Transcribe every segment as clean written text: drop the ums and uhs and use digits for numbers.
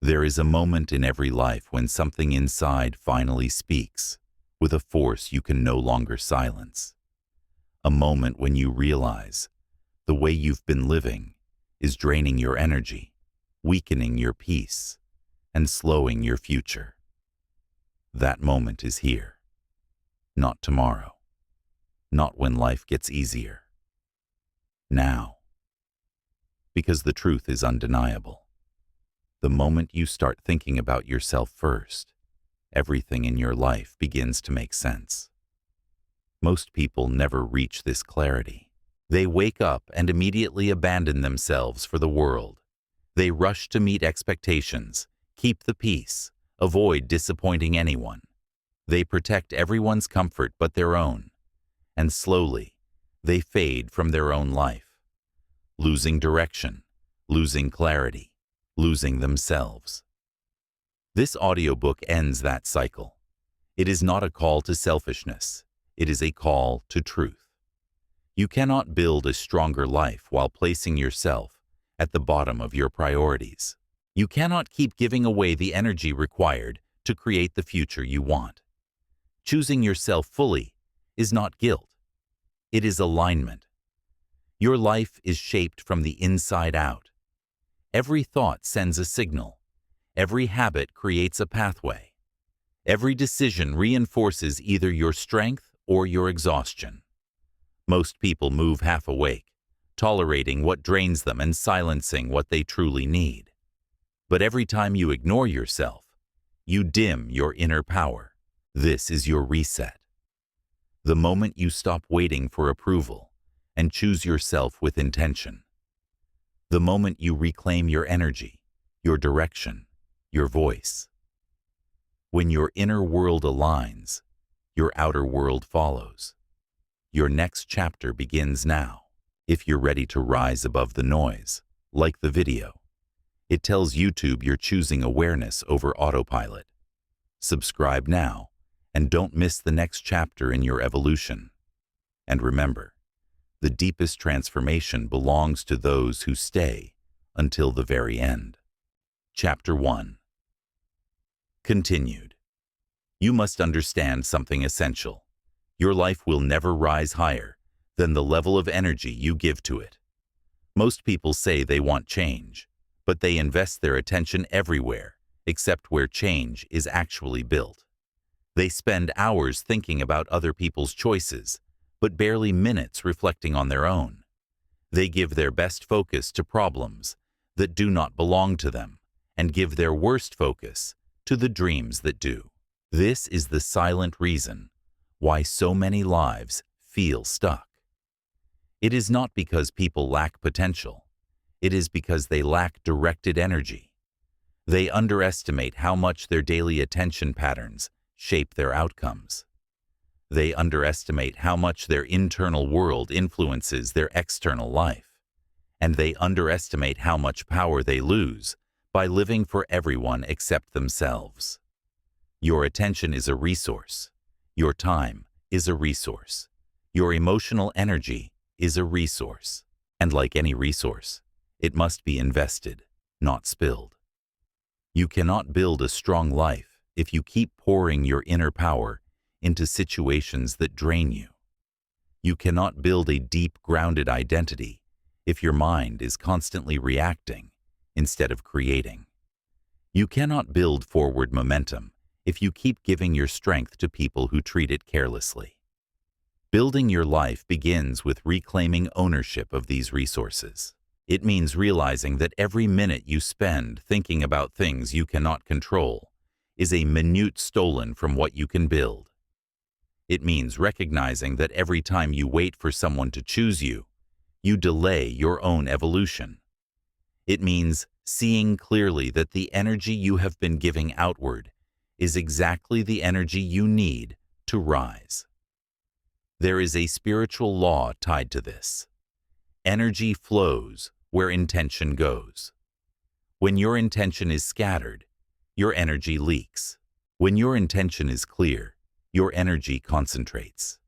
There is a moment in every life when something inside finally speaks, with a force you can no longer silence. A moment when you realize the way you've been living is draining your energy, weakening your peace, and slowing your future. That moment is here. Not tomorrow. Not when life gets easier. Now. Because the truth is undeniable. The moment you start thinking about yourself first, everything in your life begins to make sense. Most people never reach this clarity. They wake up and immediately abandon themselves for the world. They rush to meet expectations, keep the peace, avoid disappointing anyone. They protect everyone's comfort but their own. And slowly, they fade from their own life, losing direction, losing clarity, losing themselves. This audiobook ends that cycle. It is not a call to selfishness. It is a call to truth. You cannot build a stronger life while placing yourself at the bottom of your priorities. You cannot keep giving away the energy required to create the future you want. Choosing yourself fully is not guilt. It is alignment. Your life is shaped from the inside out. Every thought sends a signal. Every habit creates a pathway. Every decision reinforces either your strength or your exhaustion. Most people move half awake, tolerating what drains them and silencing what they truly need. But every time you ignore yourself, you dim your inner power. This is your reset. The moment you stop waiting for approval and choose yourself with intention. The moment you reclaim your energy, your direction, your voice. When your inner world aligns, your outer world follows. Your next chapter begins now. If you're ready to rise above the noise, like the video. It tells YouTube you're choosing awareness over autopilot. Subscribe now, and don't miss the next chapter in your evolution. And remember, the deepest transformation belongs to those who stay until the very end. Chapter 1. Continued. You must understand something essential. Your life will never rise higher than the level of energy you give to it. Most people say they want change, but they invest their attention everywhere except where change is actually built. They spend hours thinking about other people's choices, but barely minutes reflecting on their own. They give their best focus to problems that do not belong to them, and give their worst focus to the dreams that do. This is the silent reason why so many lives feel stuck. It is not because people lack potential. It is because they lack directed energy. They underestimate how much their daily attention patterns shape their outcomes. They underestimate how much their internal world influences their external life. And they underestimate how much power they lose by living for everyone except themselves. Your attention is a resource. Your time is a resource. Your emotional energy is a resource. And like any resource, it must be invested, not spilled. You cannot build a strong life if you keep pouring your inner power into situations that drain you. You cannot build a deep, grounded identity if your mind is constantly reacting instead of creating. You cannot build forward momentum if you keep giving your strength to people who treat it carelessly. Building your life begins with reclaiming ownership of these resources. It means realizing that every minute you spend thinking about things you cannot control is a minute stolen from what you can build. It means recognizing that every time you wait for someone to choose you, you delay your own evolution. It means seeing clearly that the energy you have been giving outward is exactly the energy you need to rise. There is a spiritual law tied to this. Energy flows where intention goes. When your intention is scattered, your energy leaks. When your intention is clear, your energy concentrates.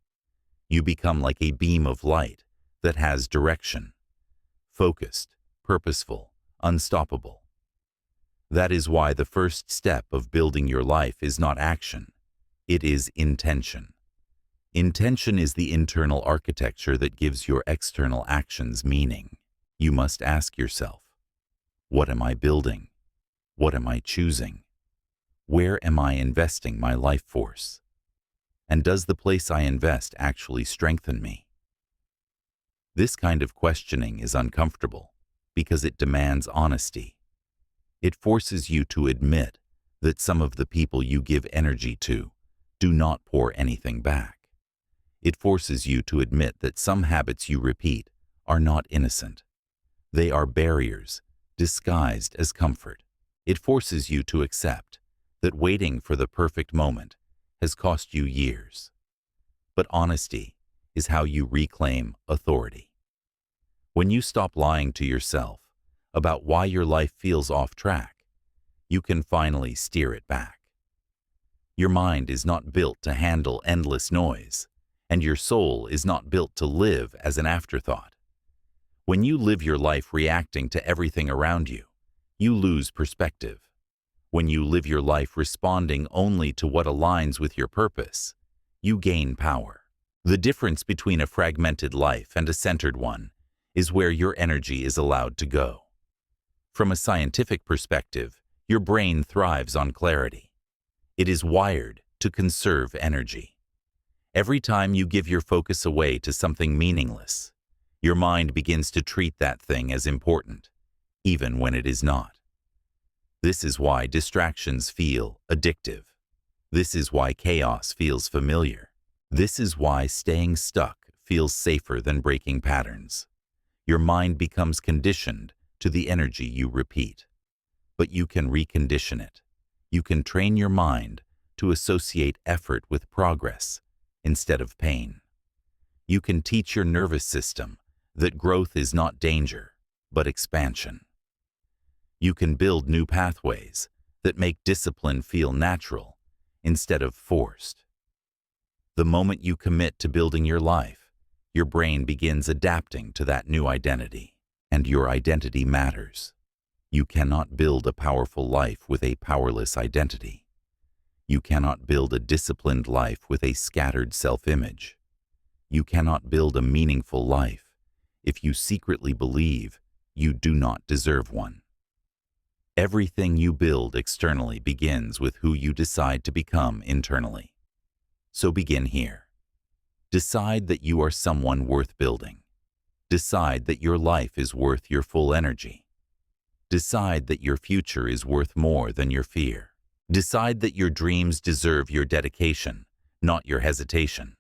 You become like a beam of light that has direction, focused, purposeful, unstoppable. That is why the first step of building your life is not action. It is intention. Intention is the internal architecture that gives your external actions meaning. You must ask yourself, what am I building? What am I choosing? Where am I investing my life force? And does the place I invest actually strengthen me? This kind of questioning is uncomfortable because it demands honesty. It forces you to admit that some of the people you give energy to do not pour anything back. It forces you to admit that some habits you repeat are not innocent. They are barriers disguised as comfort. It forces you to accept that waiting for the perfect moment has cost you years. But honesty is how you reclaim authority. When you stop lying to yourself about why your life feels off track, you can finally steer it back. Your mind is not built to handle endless noise, and your soul is not built to live as an afterthought. When you live your life reacting to everything around you, you lose perspective. When you live your life responding only to what aligns with your purpose, you gain power. The difference between a fragmented life and a centered one is where your energy is allowed to go. From a scientific perspective, your brain thrives on clarity. It is wired to conserve energy. Every time you give your focus away to something meaningless, your mind begins to treat that thing as important, even when it is not. This is why distractions feel addictive. This is why chaos feels familiar. This is why staying stuck feels safer than breaking patterns. Your mind becomes conditioned to the energy you repeat. But you can recondition it. You can train your mind to associate effort with progress instead of pain. You can teach your nervous system that growth is not danger, but expansion. You can build new pathways that make discipline feel natural instead of forced. The moment you commit to building your life, your brain begins adapting to that new identity, and your identity matters. You cannot build a powerful life with a powerless identity. You cannot build a disciplined life with a scattered self-image. You cannot build a meaningful life if you secretly believe you do not deserve one. Everything you build externally begins with who you decide to become internally. So begin here. Decide that you are someone worth building. Decide that your life is worth your full energy. Decide that your future is worth more than your fear. Decide that your dreams deserve your dedication, not your hesitation.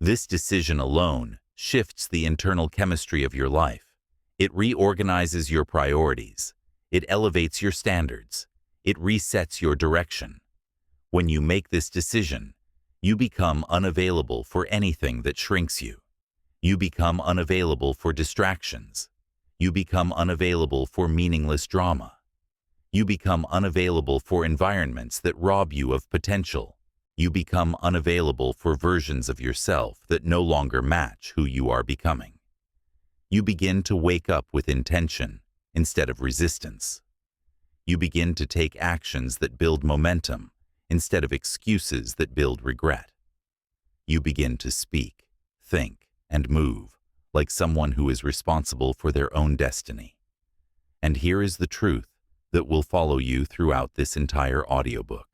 This decision alone shifts the internal chemistry of your life. It reorganizes your priorities. It elevates your standards. It resets your direction. When you make this decision, you become unavailable for anything that shrinks you. You become unavailable for distractions. You become unavailable for meaningless drama. You become unavailable for environments that rob you of potential. You become unavailable for versions of yourself that no longer match who you are becoming. You begin to wake up with intention instead of resistance. You begin to take actions that build momentum instead of excuses that build regret. You begin to speak, think, and move like someone who is responsible for their own destiny. And here is the truth that will follow you throughout this entire audiobook.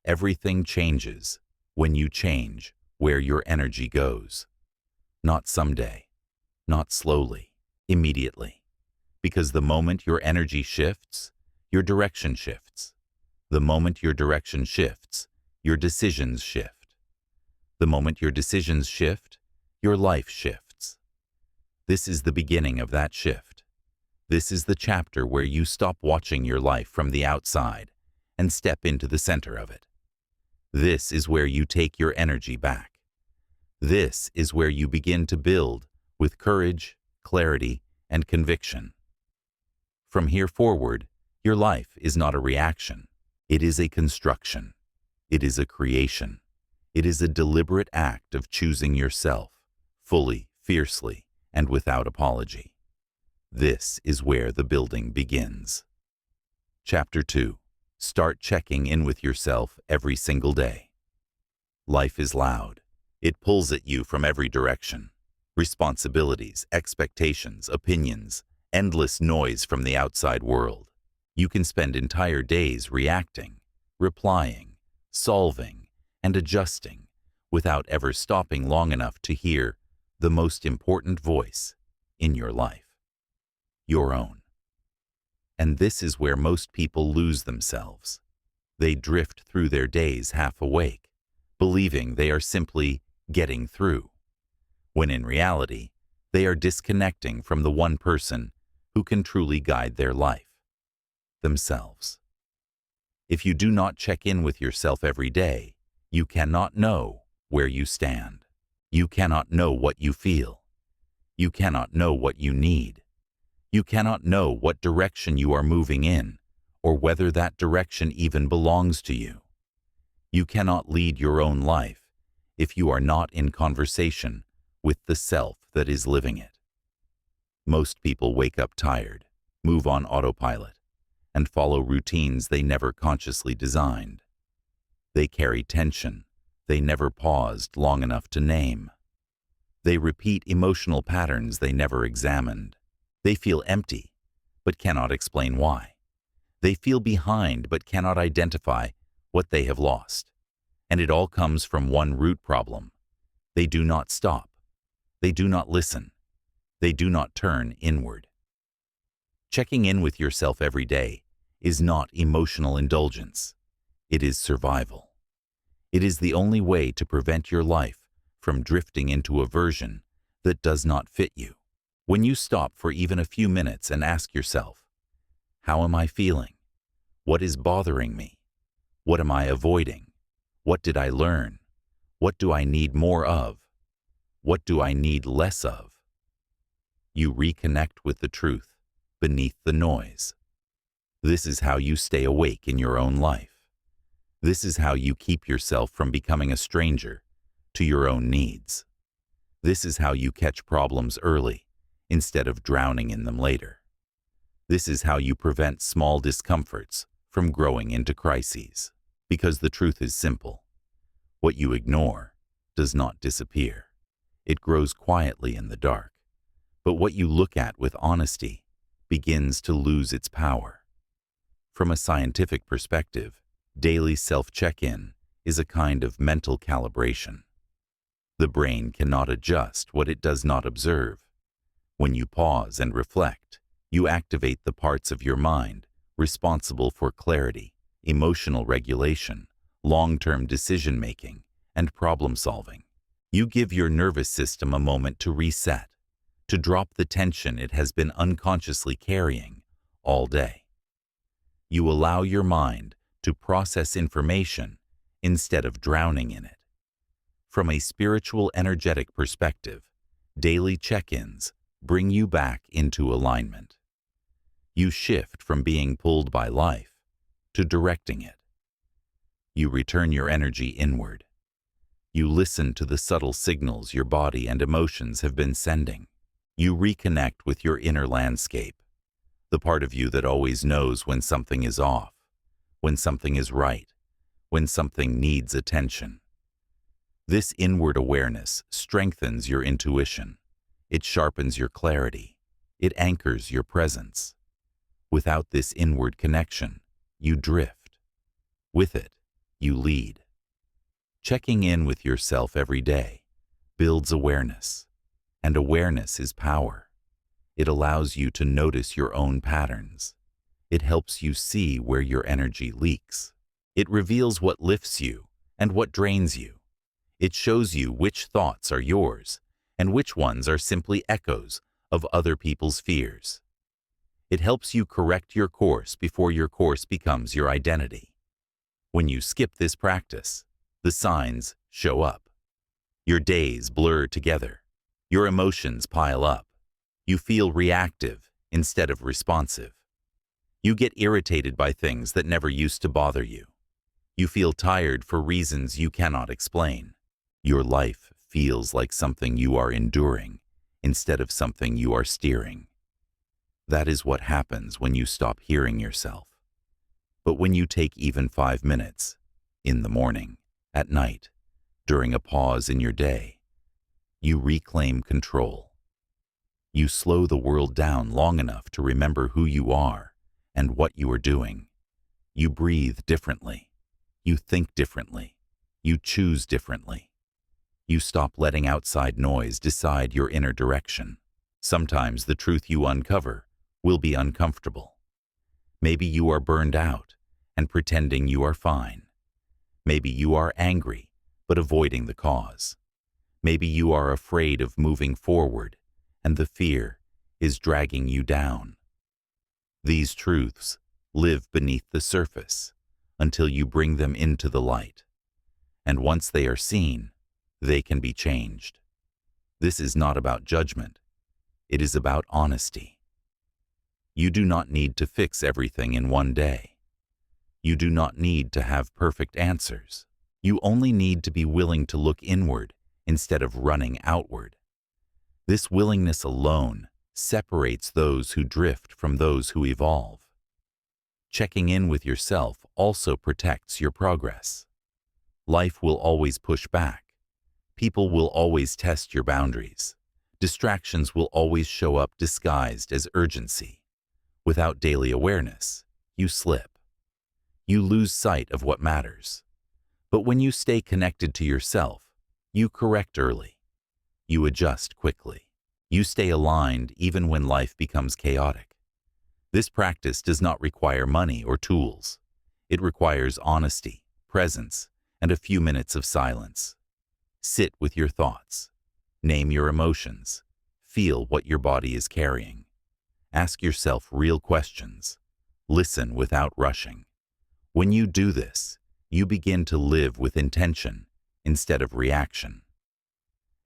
Everything changes when you change where your energy goes. Not someday, not slowly, immediately. Because the moment your energy shifts, your direction shifts. The moment your direction shifts, your decisions shift. The moment your decisions shift, your life shifts. This is the beginning of that shift. This is the chapter where you stop watching your life from the outside and step into the center of it. This is where you take your energy back. This is where you begin to build with courage, clarity, and conviction. From here forward, your life is not a reaction. It is a construction. It is a creation. It is a deliberate act of choosing yourself, fully, fiercely, and without apology. This is where the building begins. Chapter 2. Start checking in with yourself every single day. Life is loud. It pulls at you from every direction. Responsibilities, expectations, opinions, endless noise from the outside world. You can spend entire days reacting, replying, solving, and adjusting without ever stopping long enough to hear the most important voice in your life, your own. And this is where most people lose themselves. They drift through their days half awake, believing they are simply getting through, when in reality, they are disconnecting from the one person who can truly guide their life, themselves. If you do not check in with yourself every day, you cannot know where you stand. You cannot know what you feel. You cannot know what you need. You cannot know what direction you are moving in, or whether that direction even belongs to you. You cannot lead your own life if you are not in conversation with the self that is living it. Most people wake up tired, move on autopilot, and follow routines they never consciously designed. They carry tension they never paused long enough to name. They repeat emotional patterns they never examined. They feel empty, but cannot explain why. They feel behind, but cannot identify what they have lost. And it all comes from one root problem. They do not stop. They do not listen. They do not turn inward. Checking in with yourself every day is not emotional indulgence. It is survival. It is the only way to prevent your life from drifting into a version that does not fit you. When you stop for even a few minutes and ask yourself, how am I feeling? What is bothering me? What am I avoiding? What did I learn? What do I need more of? What do I need less of? You reconnect with the truth beneath the noise. This is how you stay awake in your own life. This is how you keep yourself from becoming a stranger to your own needs. This is how you catch problems early instead of drowning in them later. This is how you prevent small discomforts from growing into crises. Because the truth is simple. What you ignore does not disappear. It grows quietly in the dark. But what you look at with honesty begins to lose its power. From a scientific perspective, daily self-check-in is a kind of mental calibration. The brain cannot adjust what it does not observe. When you pause and reflect, you activate the parts of your mind responsible for clarity, emotional regulation, long-term decision-making, and problem-solving. You give your nervous system a moment to reset, to drop the tension it has been unconsciously carrying all day. You allow your mind to process information instead of drowning in it. From a spiritual energetic perspective, daily check-ins bring you back into alignment. You shift from being pulled by life to directing it. You return your energy inward. You listen to the subtle signals your body and emotions have been sending. You reconnect with your inner landscape, the part of you that always knows when something is off, when something is right, when something needs attention. This inward awareness strengthens your intuition. It sharpens your clarity. It anchors your presence. Without this inward connection, you drift. With it, you lead. Checking in with yourself every day builds awareness, and awareness is power. It allows you to notice your own patterns. It helps you see where your energy leaks. It reveals what lifts you and what drains you. It shows you which thoughts are yours and which ones are simply echoes of other people's fears. It helps you correct your course before your course becomes your identity. When you skip this practice, the signs show up. Your days blur together. Your emotions pile up. You feel reactive instead of responsive. You get irritated by things that never used to bother you. You feel tired for reasons you cannot explain. Your life feels like something you are enduring instead of something you are steering. That is what happens when you stop hearing yourself. But when you take even 5 minutes, in the morning, at night, during a pause in your day, you reclaim control. You slow the world down long enough to remember who you are and what you are doing. You breathe differently. You think differently. You choose differently. You stop letting outside noise decide your inner direction. Sometimes the truth you uncover will be uncomfortable. Maybe you are burned out and pretending you are fine. Maybe you are angry but avoiding the cause. Maybe you are afraid of moving forward and the fear is dragging you down. These truths live beneath the surface until you bring them into the light. And once they are seen, they can be changed. This is not about judgment. It is about honesty. You do not need to fix everything in one day. You do not need to have perfect answers. You only need to be willing to look inward instead of running outward. This willingness alone separates those who drift from those who evolve. Checking in with yourself also protects your progress. Life will always push back. People will always test your boundaries. Distractions will always show up disguised as urgency. Without daily awareness, you slip. You lose sight of what matters. But when you stay connected to yourself, you correct early. You adjust quickly. You stay aligned even when life becomes chaotic. This practice does not require money or tools. It requires honesty, presence, and a few minutes of silence. Sit with your thoughts. Name your emotions. Feel what your body is carrying. Ask yourself real questions. Listen without rushing. When you do this, you begin to live with intention instead of reaction.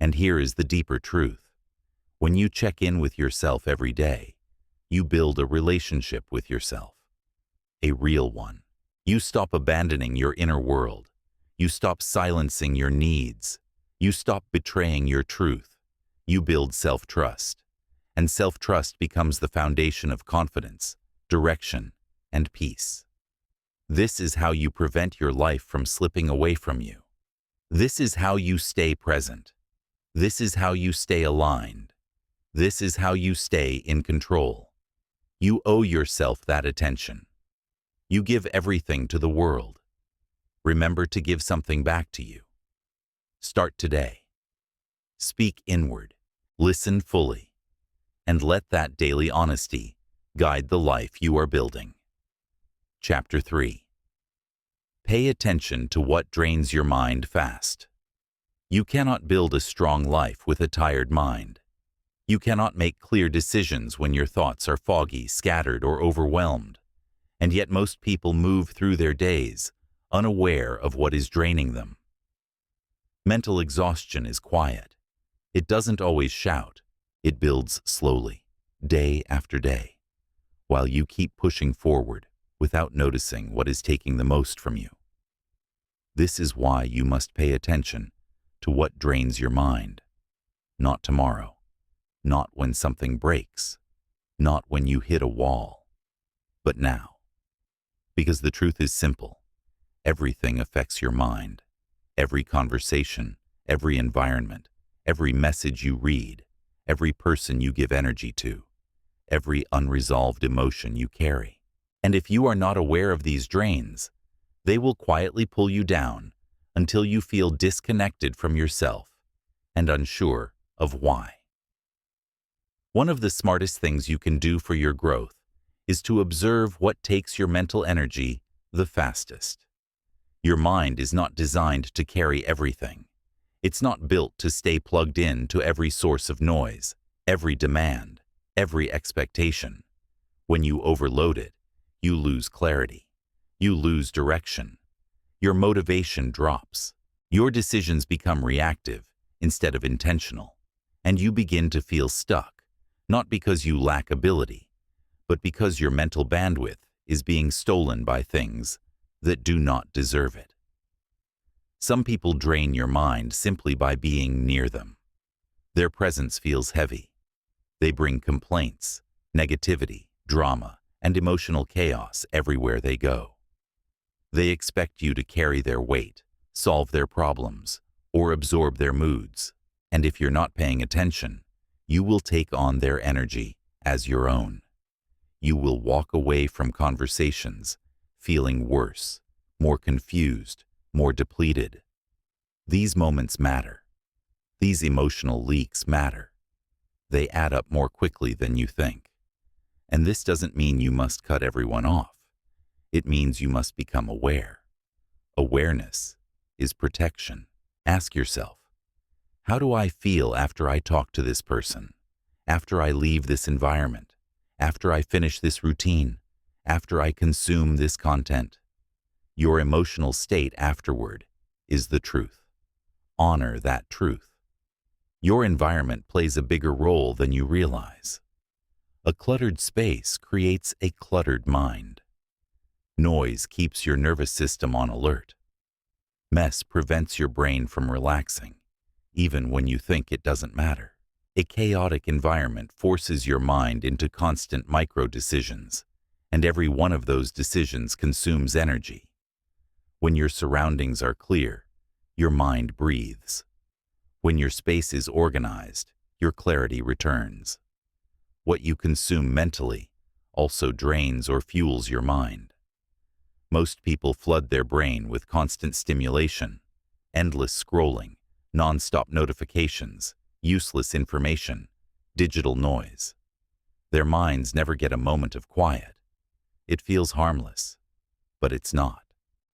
And here is the deeper truth. When you check in with yourself every day, you build a relationship with yourself. A real one. You stop abandoning your inner world. You stop silencing your needs. You stop betraying your truth. You build self-trust. And self-trust becomes the foundation of confidence, direction, and peace. This is how you prevent your life from slipping away from you. This is how you stay present. This is how you stay aligned. This is how you stay in control. You owe yourself that attention. You give everything to the world. Remember to give something back to you. Start today. Speak inward. Listen fully. And let that daily honesty guide the life you are building. Chapter 3. Pay attention to what drains your mind fast. You cannot build a strong life with a tired mind. You cannot make clear decisions when your thoughts are foggy, scattered, or overwhelmed. And yet most people move through their days unaware of what is draining them. Mental exhaustion is quiet. It doesn't always shout. It builds slowly, day after day, while you keep pushing forward without noticing what is taking the most from you. This is why you must pay attention to what drains your mind. Not tomorrow, not when something breaks, not when you hit a wall, but now. Because the truth is simple. Everything affects your mind. Every conversation, every environment, every message you read, every person you give energy to, every unresolved emotion you carry. And if you are not aware of these drains, they will quietly pull you down until you feel disconnected from yourself and unsure of why. One of the smartest things you can do for your growth is to observe what takes your mental energy the fastest. Your mind is not designed to carry everything. It's not built to stay plugged in to every source of noise, every demand, every expectation. When you overload it, you lose clarity. You lose direction. Your motivation drops. Your decisions become reactive instead of intentional. And you begin to feel stuck, not because you lack ability, but because your mental bandwidth is being stolen by things that do not deserve it. Some people drain your mind simply by being near them. Their presence feels heavy. They bring complaints, negativity, drama, and emotional chaos everywhere they go. They expect you to carry their weight, solve their problems, or absorb their moods. And if you're not paying attention, you will take on their energy as your own. You will walk away from conversations feeling worse, more confused, more depleted. These moments matter. These emotional leaks matter. They add up more quickly than you think. And this doesn't mean you must cut everyone off. It means you must become aware. Awareness is protection. Ask yourself, how do I feel after I talk to this person? After I leave this environment? After I finish this routine? After I consume this content? Your emotional state afterward is the truth. Honor that truth. Your environment plays a bigger role than you realize. A cluttered space creates a cluttered mind. Noise keeps your nervous system on alert. Mess prevents your brain from relaxing, even when you think it doesn't matter. A chaotic environment forces your mind into constant micro-decisions, and every one of those decisions consumes energy. When your surroundings are clear, your mind breathes. When your space is organized, your clarity returns. What you consume mentally also drains or fuels your mind. Most people flood their brain with constant stimulation, endless scrolling, non-stop notifications, useless information, digital noise. Their minds never get a moment of quiet. It feels harmless, but it's not.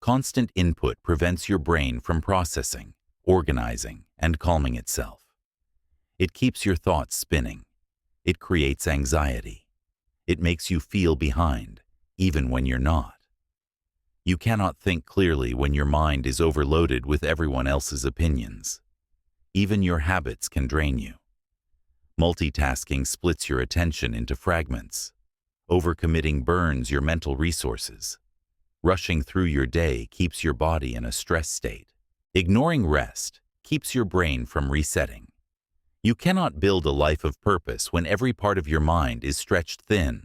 Constant input prevents your brain from processing, organizing, and calming itself. It keeps your thoughts spinning. It creates anxiety. It makes you feel behind, even when you're not. You cannot think clearly when your mind is overloaded with everyone else's opinions. Even your habits can drain you. Multitasking splits your attention into fragments. Overcommitting burns your mental resources. Rushing through your day keeps your body in a stress state. Ignoring rest keeps your brain from resetting. You cannot build a life of purpose when every part of your mind is stretched thin.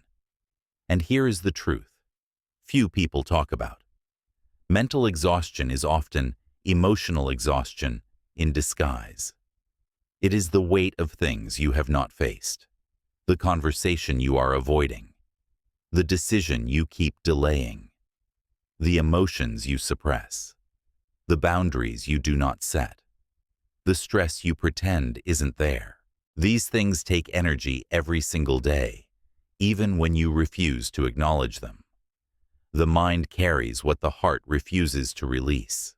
And here is the truth few people talk about. Mental exhaustion is often emotional exhaustion in disguise. It is the weight of things you have not faced, the conversation you are avoiding, the decision you keep delaying, the emotions you suppress, the boundaries you do not set, the stress you pretend isn't there. These things take energy every single day, even when you refuse to acknowledge them. The mind carries what the heart refuses to release.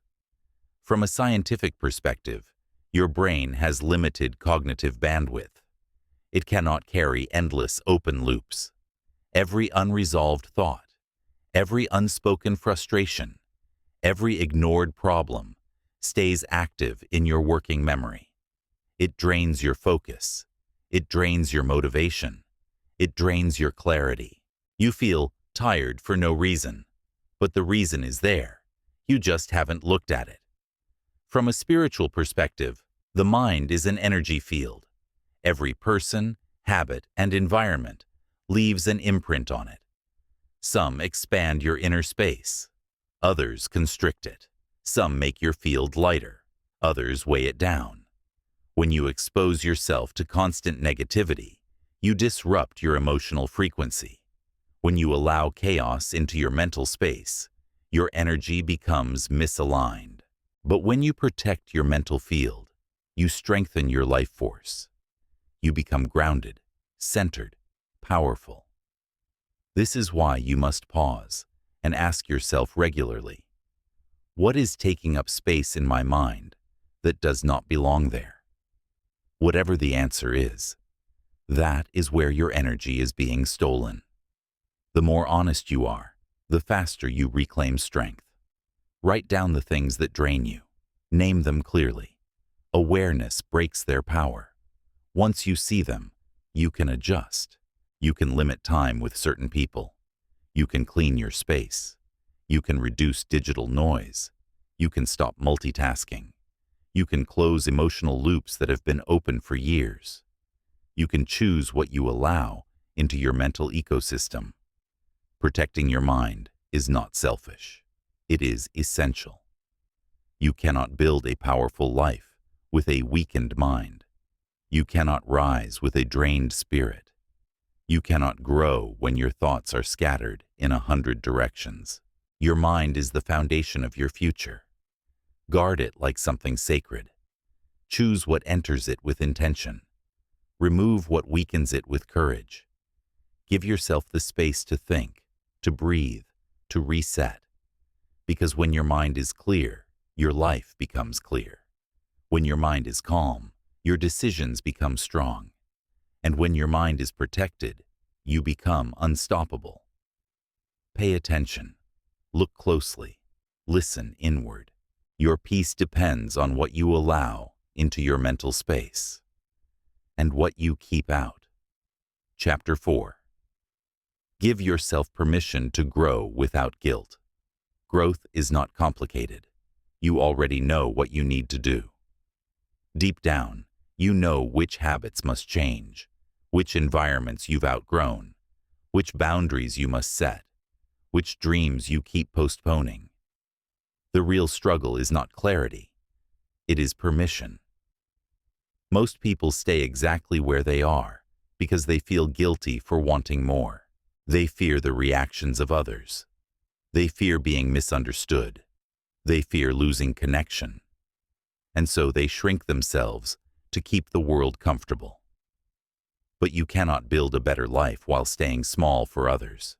From a scientific perspective, your brain has limited cognitive bandwidth. It cannot carry endless open loops. Every unresolved thought, every unspoken frustration, every ignored problem stays active in your working memory. It drains your focus. It drains your motivation. It drains your clarity. You feel tired for no reason, but the reason is there. You just haven't looked at it. From a spiritual perspective, the mind is an energy field. Every person, habit, and environment leaves an imprint on it. Some expand your inner space. Others constrict it. Some make your field lighter. Others weigh it down. When you expose yourself to constant negativity, you disrupt your emotional frequency. When you allow chaos into your mental space, your energy becomes misaligned. But when you protect your mental field, you strengthen your life force. You become grounded, centered, powerful. This is why you must pause and ask yourself regularly, what is taking up space in my mind that does not belong there? Whatever the answer is, that is where your energy is being stolen. The more honest you are, the faster you reclaim strength. Write down the things that drain you. Name them clearly. Awareness breaks their power. Once you see them, you can adjust. You can limit time with certain people. You can clean your space. You can reduce digital noise. You can stop multitasking. You can close emotional loops that have been open for years. You can choose what you allow into your mental ecosystem. Protecting your mind is not selfish. It is essential. You cannot build a powerful life with a weakened mind. You cannot rise with a drained spirit. You cannot grow when your thoughts are scattered in 100 directions. Your mind is the foundation of your future. Guard it like something sacred. Choose what enters it with intention. Remove what weakens it with courage. Give yourself the space to think, to breathe, to reset. Because when your mind is clear, your life becomes clear. When your mind is calm, your decisions become strong. And when your mind is protected, you become unstoppable. Pay attention. Look closely. Listen inward. Your peace depends on what you allow into your mental space and what you keep out. Chapter 4. Give yourself permission to grow without guilt. Growth is not complicated. You already know what you need to do. Deep down, you know which habits must change, which environments you've outgrown, which boundaries you must set, which dreams you keep postponing. The real struggle is not clarity. It is permission. Most people stay exactly where they are because they feel guilty for wanting more. They fear the reactions of others. They fear being misunderstood. They fear losing connection. And so they shrink themselves to keep the world comfortable. But you cannot build a better life while staying small for others.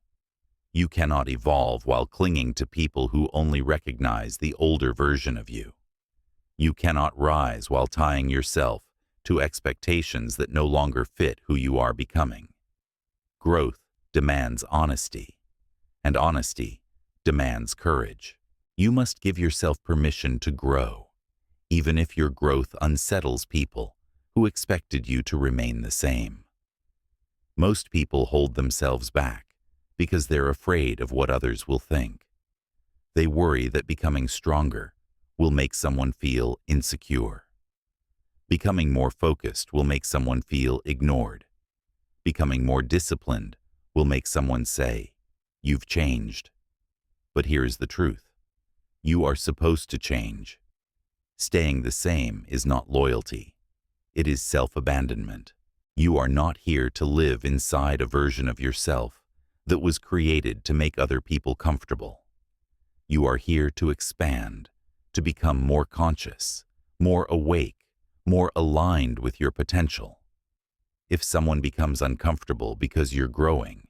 You cannot evolve while clinging to people who only recognize the older version of you. You cannot rise while tying yourself to expectations that no longer fit who you are becoming. Growth demands honesty, and honesty demands courage. You must give yourself permission to grow, even if your growth unsettles people who expected you to remain the same. Most people hold themselves back because they're afraid of what others will think. They worry that becoming stronger will make someone feel insecure. Becoming more focused will make someone feel ignored. Becoming more disciplined will make someone say, "You've changed." But here's the truth. You are supposed to change. Staying the same is not loyalty. It is self-abandonment. You are not here to live inside a version of yourself that was created to make other people comfortable. You are here to expand, to become more conscious, more awake, more aligned with your potential. If someone becomes uncomfortable because you're growing,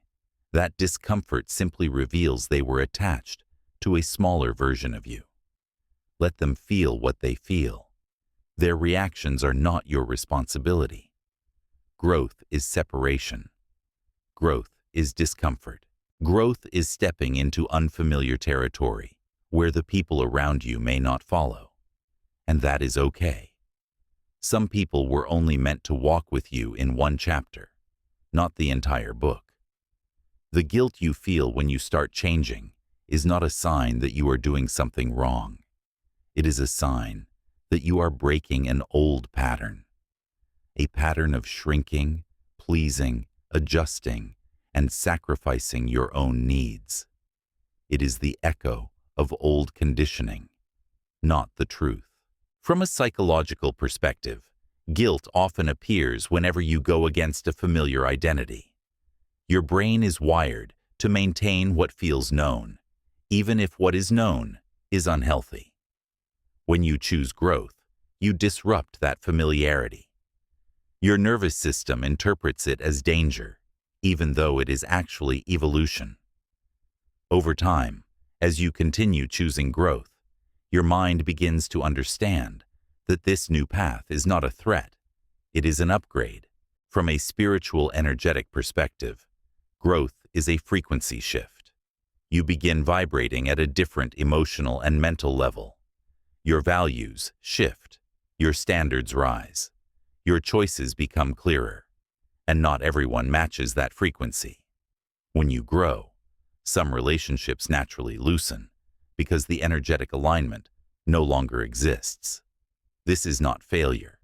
that discomfort simply reveals they were attached to a smaller version of you. Let them feel what they feel. Their reactions are not your responsibility. Growth is separation. Growth is discomfort. Growth is stepping into unfamiliar territory where the people around you may not follow. And that is okay. Some people were only meant to walk with you in one chapter, not the entire book. The guilt you feel when you start changing is not a sign that you are doing something wrong. It is a sign that you are breaking an old pattern. A pattern of shrinking, pleasing, adjusting, and sacrificing your own needs. It is the echo of old conditioning, not the truth. From a psychological perspective, guilt often appears whenever you go against a familiar identity. Your brain is wired to maintain what feels known, even if what is known is unhealthy. When you choose growth, you disrupt that familiarity. Your nervous system interprets it as danger, even though it is actually evolution. Over time, as you continue choosing growth, your mind begins to understand that this new path is not a threat, it is an upgrade. From a spiritual energetic perspective, growth is a frequency shift. You begin vibrating at a different emotional and mental level. Your values shift, your standards rise, your choices become clearer, and not everyone matches that frequency. When you grow, some relationships naturally loosen, because the energetic alignment no longer exists. This is not failure.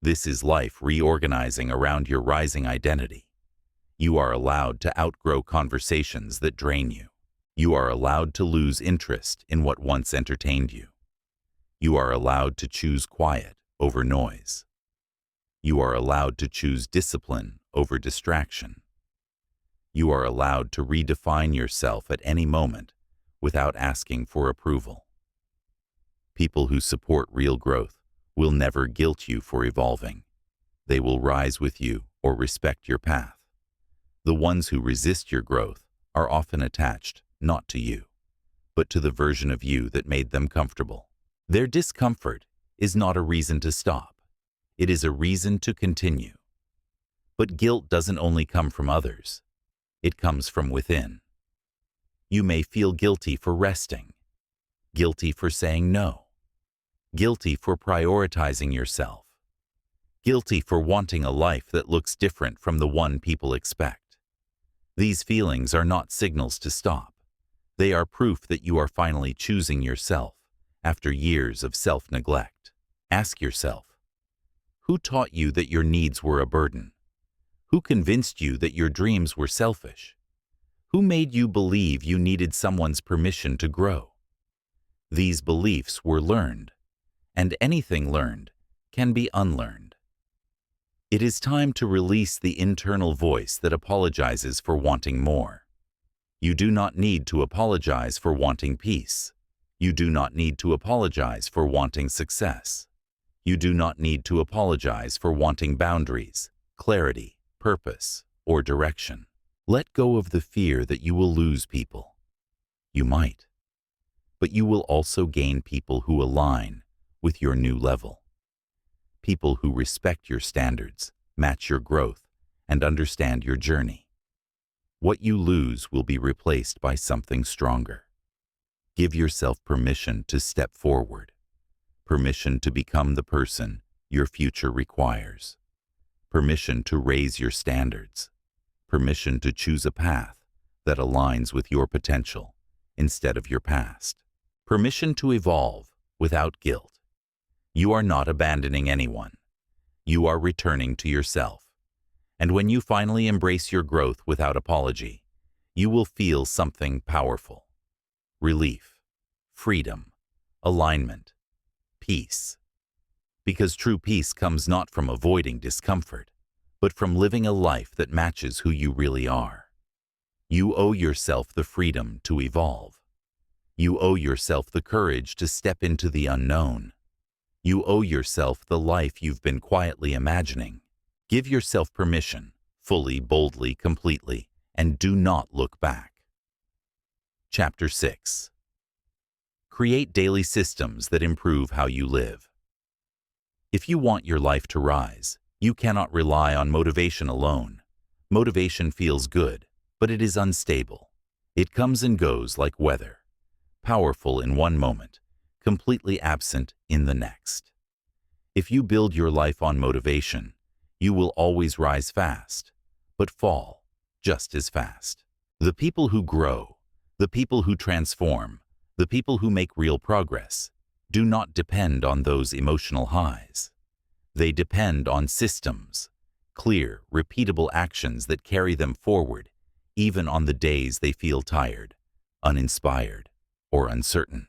This is life reorganizing around your rising identity. You are allowed to outgrow conversations that drain you. You are allowed to lose interest in what once entertained you. You are allowed to choose quiet over noise. You are allowed to choose discipline over distraction. You are allowed to redefine yourself at any moment without asking for approval. People who support real growth will never guilt you for evolving. They will rise with you or respect your path. The ones who resist your growth are often attached not to you, but to the version of you that made them comfortable. Their discomfort is not a reason to stop. It is a reason to continue. But guilt doesn't only come from others. It comes from within. You may feel guilty for resting, guilty for saying no, guilty for prioritizing yourself, guilty for wanting a life that looks different from the one people expect. These feelings are not signals to stop. They are proof that you are finally choosing yourself after years of self-neglect. Ask yourself, who taught you that your needs were a burden? Who convinced you that your dreams were selfish? Who made you believe you needed someone's permission to grow? These beliefs were learned, and anything learned can be unlearned. It is time to release the internal voice that apologizes for wanting more. You do not need to apologize for wanting peace. You do not need to apologize for wanting success. You do not need to apologize for wanting boundaries, clarity, purpose, or direction. Let go of the fear that you will lose people. You might. But you will also gain people who align with your new level. People who respect your standards, match your growth, and understand your journey. What you lose will be replaced by something stronger. Give yourself permission to step forward, permission to become the person your future requires, permission to raise your standards, permission to choose a path that aligns with your potential instead of your past, permission to evolve without guilt. You are not abandoning anyone. You are returning to yourself. And when you finally embrace your growth without apology, you will feel something powerful. Relief, freedom, alignment, peace. Because true peace comes not from avoiding discomfort, but from living a life that matches who you really are. You owe yourself the freedom to evolve. You owe yourself the courage to step into the unknown. You owe yourself the life you've been quietly imagining. Give yourself permission, fully, boldly, completely, and do not look back. Chapter 6. Create daily systems that improve how you live. If you want your life to rise, you cannot rely on motivation alone. Motivation feels good, but it is unstable. It comes and goes like weather, powerful in one moment, completely absent in the next. If you build your life on motivation, you will always rise fast, but fall just as fast. The people who grow, the people who transform, the people who make real progress, do not depend on those emotional highs. They depend on systems, clear, repeatable actions that carry them forward, even on the days they feel tired, uninspired, or uncertain.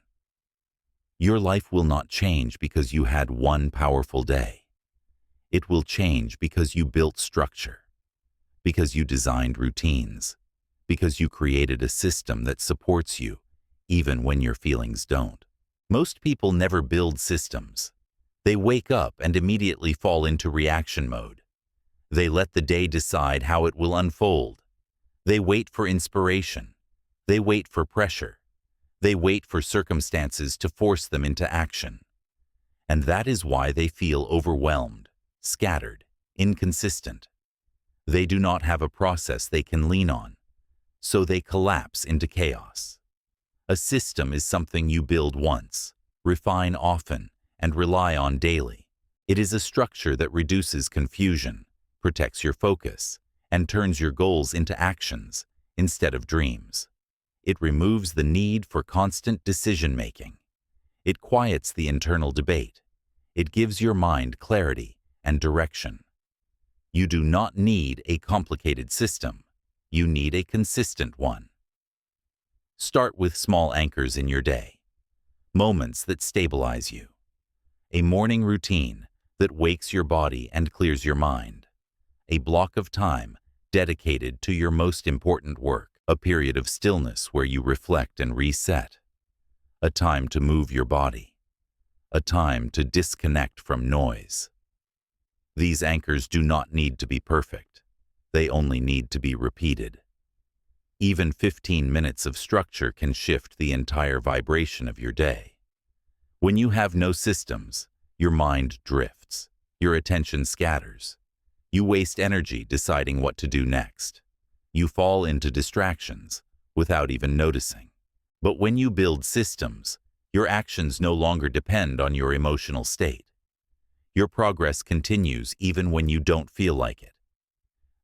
Your life will not change because you had one powerful day. It will change because you built structure, because you designed routines, because you created a system that supports you, even when your feelings don't. Most people never build systems. They wake up and immediately fall into reaction mode. They let the day decide how it will unfold. They wait for inspiration. They wait for pressure. They wait for circumstances to force them into action. And that is why they feel overwhelmed, scattered, inconsistent. They do not have a process they can lean on, so they collapse into chaos. A system is something you build once, refine often, and rely on daily. It is a structure that reduces confusion, protects your focus, and turns your goals into actions instead of dreams. It removes the need for constant decision-making. It quiets the internal debate. It gives your mind clarity and direction. You do not need a complicated system. You need a consistent one. Start with small anchors in your day, moments that stabilize you. A morning routine that wakes your body and clears your mind. A block of time dedicated to your most important work. A period of stillness where you reflect and reset. A time to move your body. A time to disconnect from noise. These anchors do not need to be perfect. They only need to be repeated. Even 15 minutes of structure can shift the entire vibration of your day. When you have no systems, your mind drifts, your attention scatters. You waste energy deciding what to do next. You fall into distractions without even noticing. But when you build systems, your actions no longer depend on your emotional state. Your progress continues even when you don't feel like it.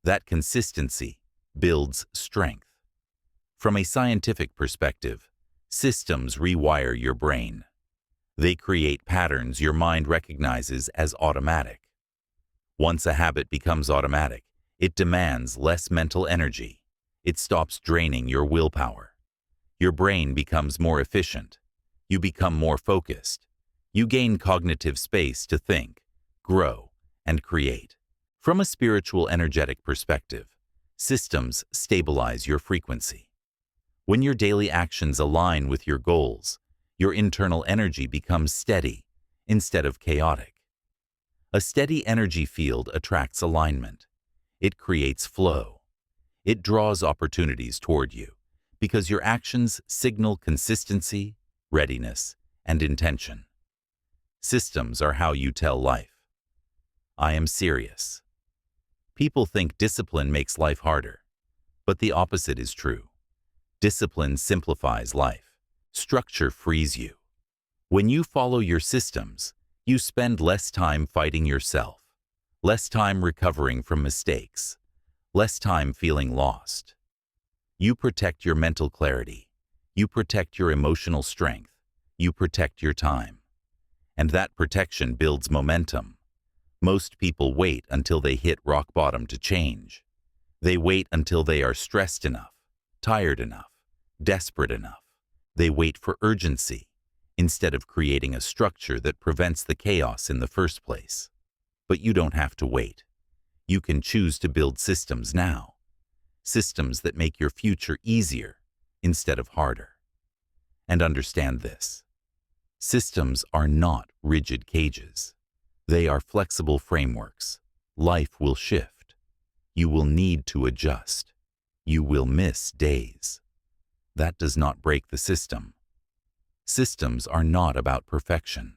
That consistency builds strength. From a scientific perspective, systems rewire your brain. They create patterns your mind recognizes as automatic. Once a habit becomes automatic, it demands less mental energy. It stops draining your willpower. Your brain becomes more efficient. You become more focused. You gain cognitive space to think, grow, and create. From a spiritual energetic perspective, systems stabilize your frequency. When your daily actions align with your goals, your internal energy becomes steady instead of chaotic. A steady energy field attracts alignment. It creates flow. It draws opportunities toward you because your actions signal consistency, readiness, and intention. Systems are how you tell life. I am serious. People think discipline makes life harder, but the opposite is true. Discipline simplifies life. Structure frees you. When you follow your systems, you spend less time fighting yourself, less time recovering from mistakes, less time feeling lost. You protect your mental clarity. You protect your emotional strength. You protect your time. And that protection builds momentum. Most people wait until they hit rock bottom to change. They wait until they are stressed enough, tired enough, desperate enough. They wait for urgency instead of creating a structure that prevents the chaos in the first place. But you don't have to wait. You can choose to build systems now. Systems that make your future easier instead of harder. And understand this. Systems are not rigid cages. They are flexible frameworks. Life will shift. You will need to adjust. You will miss days. That does not break the system. Systems are not about perfection.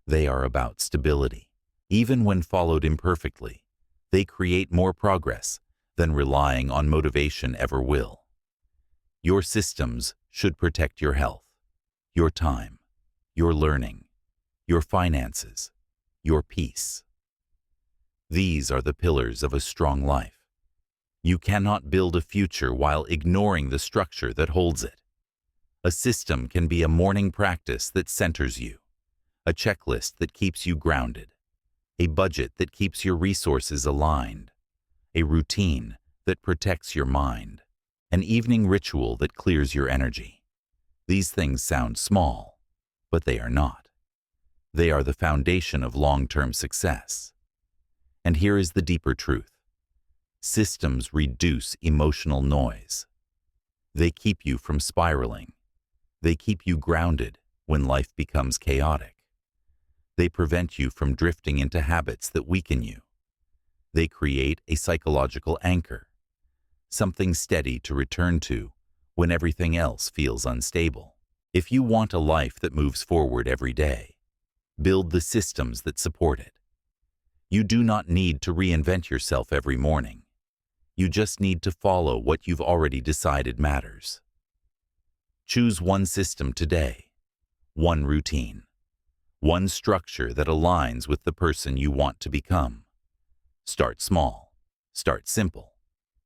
They are about stability. Even when followed imperfectly, they create more progress than relying on motivation ever will. Your systems should protect your health, your time, your learning, your finances, your peace. These are the pillars of a strong life. You cannot build a future while ignoring the structure that holds it. A system can be a morning practice that centers you, a checklist that keeps you grounded, a budget that keeps your resources aligned, a routine that protects your mind, an evening ritual that clears your energy. These things sound small, but they are not. They are the foundation of long-term success. And here is the deeper truth. Systems reduce emotional noise. They keep you from spiraling. They keep you grounded when life becomes chaotic. They prevent you from drifting into habits that weaken you. They create a psychological anchor, something steady to return to when everything else feels unstable. If you want a life that moves forward every day, build the systems that support it. You do not need to reinvent yourself every morning. You just need to follow what you've already decided matters. Choose one system today, one routine, one structure that aligns with the person you want to become. Start small, start simple,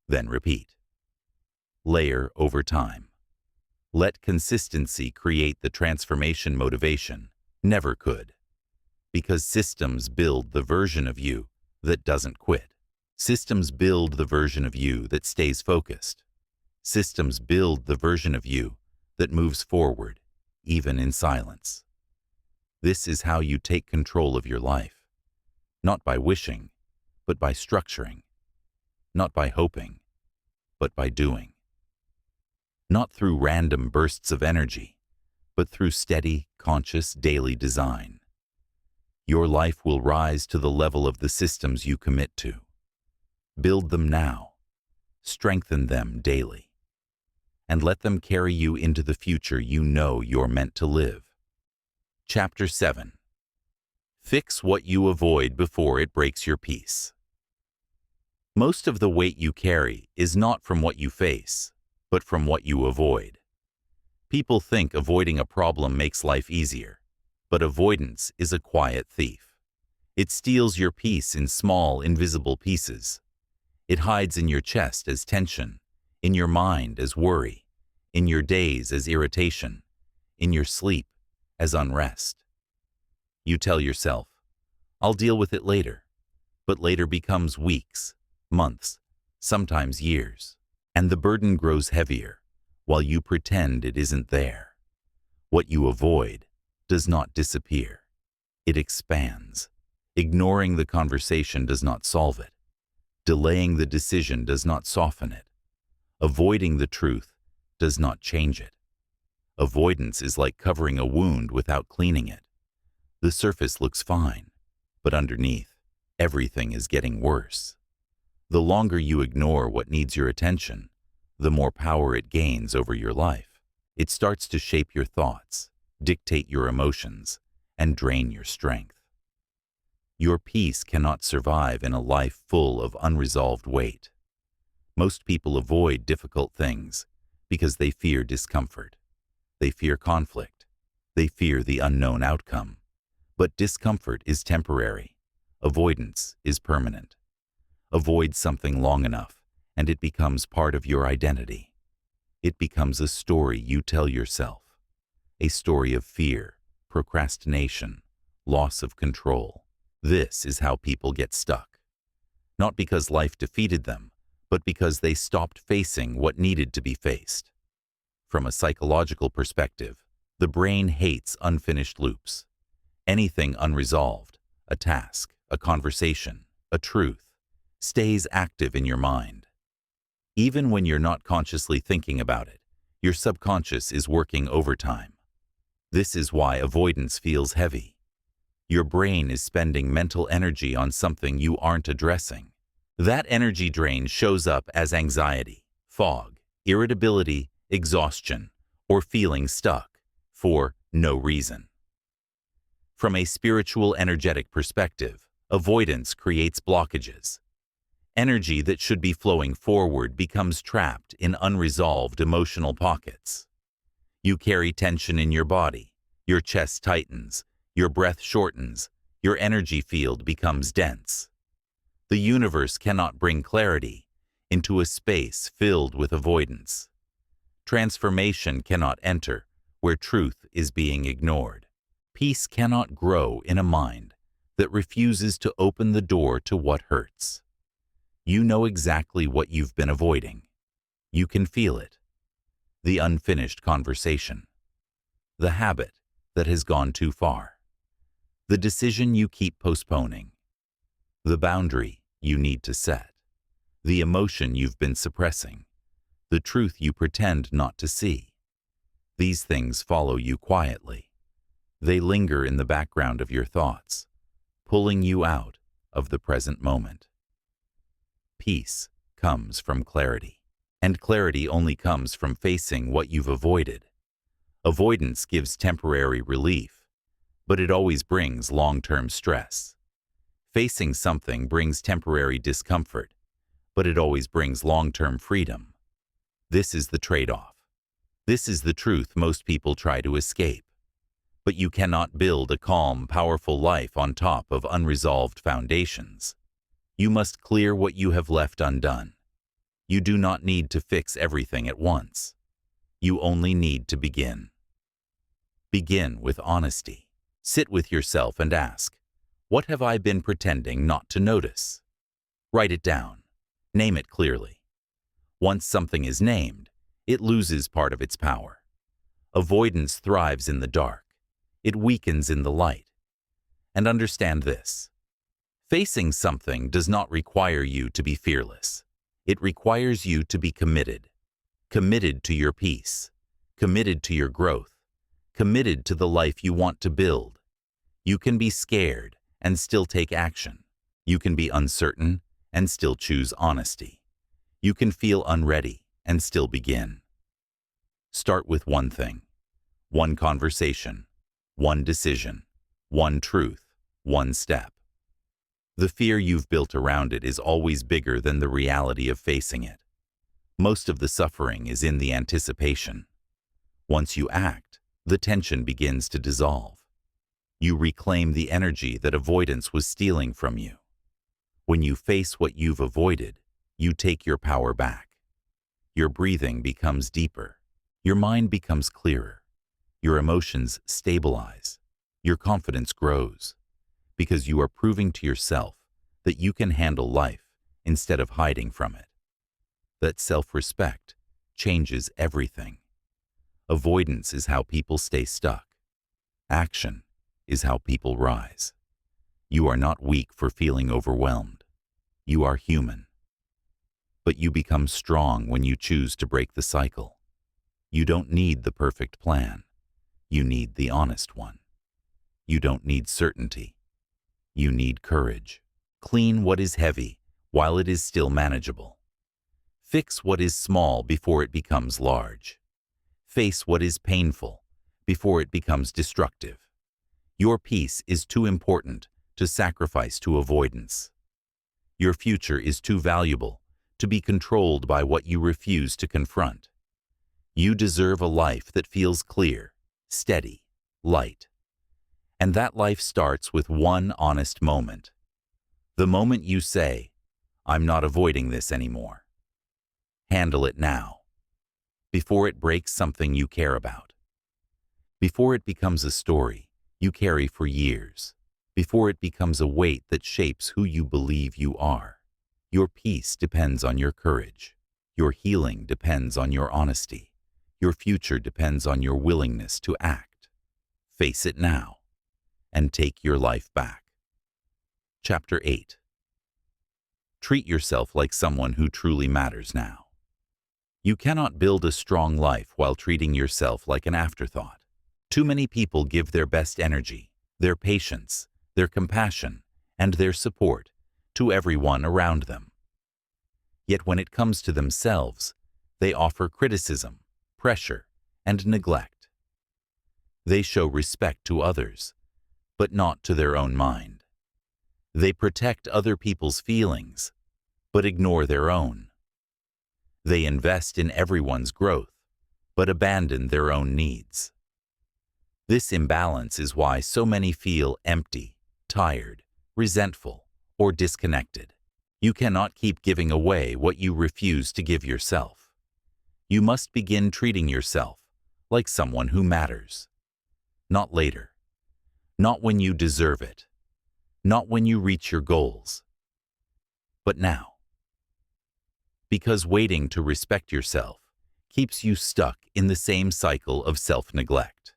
then repeat. Layer over time. Let consistency create the transformation motivation never could. Because systems build the version of you that doesn't quit. Systems build the version of you that stays focused. Systems build the version of you that moves forward, even in silence. This is how you take control of your life, not by wishing, but by structuring, not by hoping, but by doing. Not through random bursts of energy, but through steady, conscious, daily design. Your life will rise to the level of the systems you commit to. Build them now, strengthen them daily, and let them carry you into the future you know you're meant to live. Chapter 7. Fix what you avoid before it breaks your peace. Most of the weight you carry is not from what you face, but from what you avoid. People think avoiding a problem makes life easier, but avoidance is a quiet thief. It steals your peace in small, invisible pieces. It hides in your chest as tension, in your mind as worry, in your days as irritation, in your sleep as unrest. You tell yourself, "I'll deal with it later," but later becomes weeks, months, sometimes years, and the burden grows heavier while you pretend it isn't there. What you avoid does not disappear. It expands. Ignoring the conversation does not solve it. Delaying the decision does not soften it. Avoiding the truth does not change it. Avoidance is like covering a wound without cleaning it. The surface looks fine, but underneath, everything is getting worse. The longer you ignore what needs your attention, the more power it gains over your life. It starts to shape your thoughts, dictate your emotions, and drain your strength. Your peace cannot survive in a life full of unresolved weight. Most people avoid difficult things because they fear discomfort. They fear conflict. They fear the unknown outcome. But discomfort is temporary. Avoidance is permanent. Avoid something long enough, and it becomes part of your identity. It becomes a story you tell yourself. A story of fear, procrastination, loss of control. This is how people get stuck. Not because life defeated them, but because they stopped facing what needed to be faced. From a psychological perspective, the brain hates unfinished loops. Anything unresolved, a task, a conversation, a truth, stays active in your mind. Even when you're not consciously thinking about it, your subconscious is working overtime. This is why avoidance feels heavy. Your brain is spending mental energy on something you aren't addressing. That energy drain shows up as anxiety, fog, irritability, exhaustion, or feeling stuck for no reason. From a spiritual energetic perspective, avoidance creates blockages. Energy that should be flowing forward becomes trapped in unresolved emotional pockets. You carry tension in your body, your chest tightens, your breath shortens, your energy field becomes dense. The universe cannot bring clarity into a space filled with avoidance. Transformation cannot enter where truth is being ignored. Peace cannot grow in a mind that refuses to open the door to what hurts. You know exactly what you've been avoiding. You can feel it. The unfinished conversation. The habit that has gone too far. The decision you keep postponing. The boundary you need to set. The emotion you've been suppressing. The truth you pretend not to see. These things follow you quietly. They linger in the background of your thoughts, pulling you out of the present moment. Peace comes from clarity, and clarity only comes from facing what you've avoided. Avoidance gives temporary relief, but it always brings long-term stress. Facing something brings temporary discomfort, but it always brings long-term freedom. This is the trade-off. This is the truth most people try to escape. But you cannot build a calm, powerful life on top of unresolved foundations. You must clear what you have left undone. You do not need to fix everything at once. You only need to begin. Begin with honesty. Sit with yourself and ask, what have I been pretending not to notice? Write it down. Name it clearly. Once something is named, it loses part of its power. Avoidance thrives in the dark. It weakens in the light. And understand this. Facing something does not require you to be fearless. It requires you to be committed. Committed to your peace. Committed to your growth. Committed to the life you want to build. You can be scared and still take action. You can be uncertain and still choose honesty. You can feel unready and still begin. Start with one thing, one conversation, one decision, one truth, one step. The fear you've built around it is always bigger than the reality of facing it. Most of the suffering is in the anticipation. Once you act, the tension begins to dissolve. You reclaim the energy that avoidance was stealing from you. When you face what you've avoided, you take your power back. Your breathing becomes deeper. Your mind becomes clearer. Your emotions stabilize. Your confidence grows. Because you are proving to yourself that you can handle life instead of hiding from it. That self-respect changes everything. Avoidance is how people stay stuck. Action is how people rise. You are not weak for feeling overwhelmed. You are human. But you become strong when you choose to break the cycle. You don't need the perfect plan. You need the honest one. You don't need certainty. You need courage. Clean what is heavy while it is still manageable. Fix what is small before it becomes large. Face what is painful before it becomes destructive. Your peace is too important to sacrifice to avoidance. Your future is too valuable to be controlled by what you refuse to confront. You deserve a life that feels clear, steady, light. And that life starts with one honest moment. The moment you say, "I'm not avoiding this anymore." Handle it now, before it breaks something you care about. Before it becomes a story you carry for years. Before it becomes a weight that shapes who you believe you are. Your peace depends on your courage. Your healing depends on your honesty. Your future depends on your willingness to act. Face it now, and take your life back. Chapter 8. Treat yourself like someone who truly matters now. You cannot build a strong life while treating yourself like an afterthought. Too many people give their best energy, their patience, their compassion, and their support to everyone around them. Yet when it comes to themselves, they offer criticism, pressure, and neglect. They show respect to others, but not to their own mind. They protect other people's feelings, but ignore their own. They invest in everyone's growth, but abandon their own needs. This imbalance is why so many feel empty, tired, resentful, or disconnected. You cannot keep giving away what you refuse to give yourself. You must begin treating yourself like someone who matters. Not later. Not when you deserve it. Not when you reach your goals. But now. Because waiting to respect yourself keeps you stuck in the same cycle of self-neglect.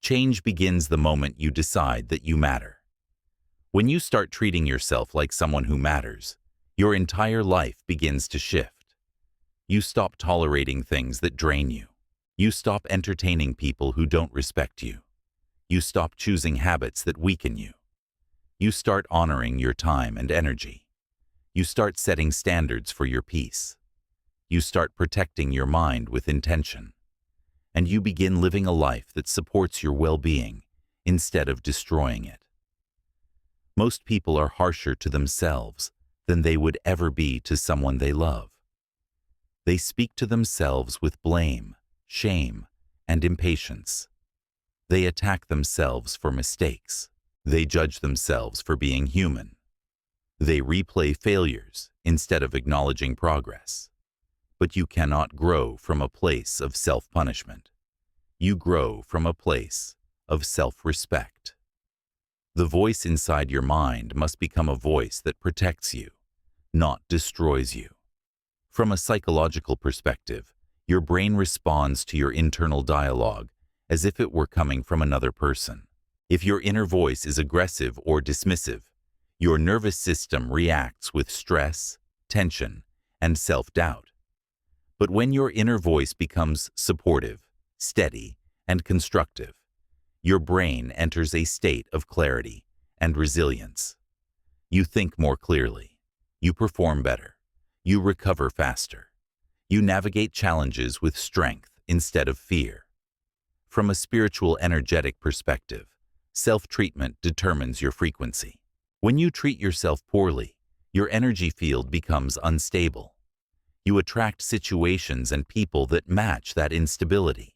Change begins the moment you decide that you matter. When you start treating yourself like someone who matters, your entire life begins to shift. You stop tolerating things that drain you. You stop entertaining people who don't respect you. You stop choosing habits that weaken you. You start honoring your time and energy. You start setting standards for your peace. You start protecting your mind with intention. And you begin living a life that supports your well-being instead of destroying it. Most people are harsher to themselves than they would ever be to someone they love. They speak to themselves with blame, shame, and impatience. They attack themselves for mistakes. They judge themselves for being human. They replay failures instead of acknowledging progress. But you cannot grow from a place of self-punishment. You grow from a place of self-respect. The voice inside your mind must become a voice that protects you, not destroys you. From a psychological perspective, Your brain responds to your internal dialogue as if it were coming from another person. If your inner voice is aggressive or dismissive, your nervous system reacts with stress, tension, and self-doubt. But when your inner voice becomes supportive, steady, and constructive, your brain enters a state of clarity and resilience. You think more clearly. You perform better. You recover faster. You navigate challenges with strength instead of fear. From a spiritual, energetic perspective, self-treatment determines your frequency. When you treat yourself poorly, your energy field becomes unstable. You attract situations and people that match that instability.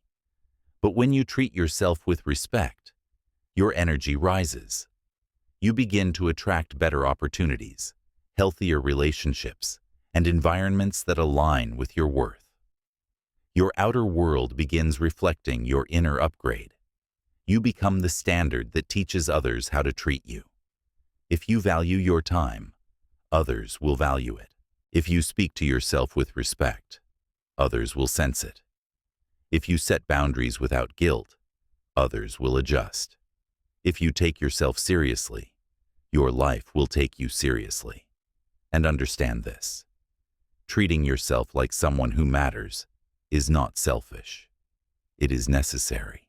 But when you treat yourself with respect, your energy rises. You begin to attract better opportunities, healthier relationships, and environments that align with your worth. Your outer world begins reflecting your inner upgrade. You become the standard that teaches others how to treat you. If you value your time, others will value it. If you speak to yourself with respect, others will sense it. If you set boundaries without guilt, others will adjust. If you take yourself seriously, your life will take you seriously. And understand this: treating yourself like someone who matters is not selfish. It is necessary.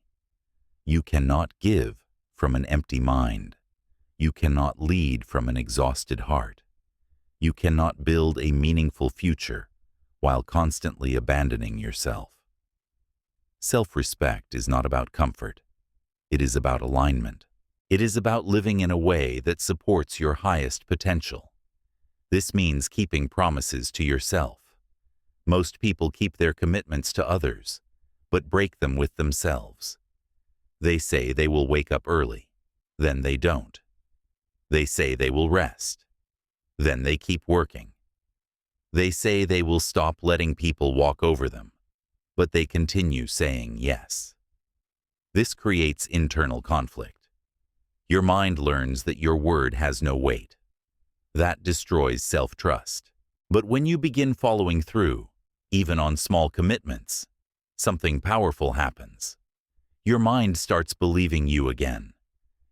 You cannot give from an empty mind. You cannot lead from an exhausted heart. You cannot build a meaningful future while constantly abandoning yourself. Self-respect is not about comfort. It is about alignment. It is about living in a way that supports your highest potential. This means keeping promises to yourself. Most people keep their commitments to others, but break them with themselves. They say they will wake up early, then they don't. They say they will rest, then they keep working. They say they will stop letting people walk over them, but they continue saying yes. This creates internal conflict. Your mind learns that your word has no weight. That destroys self-trust. But when you begin following through, even on small commitments, something powerful happens. Your mind starts believing you again.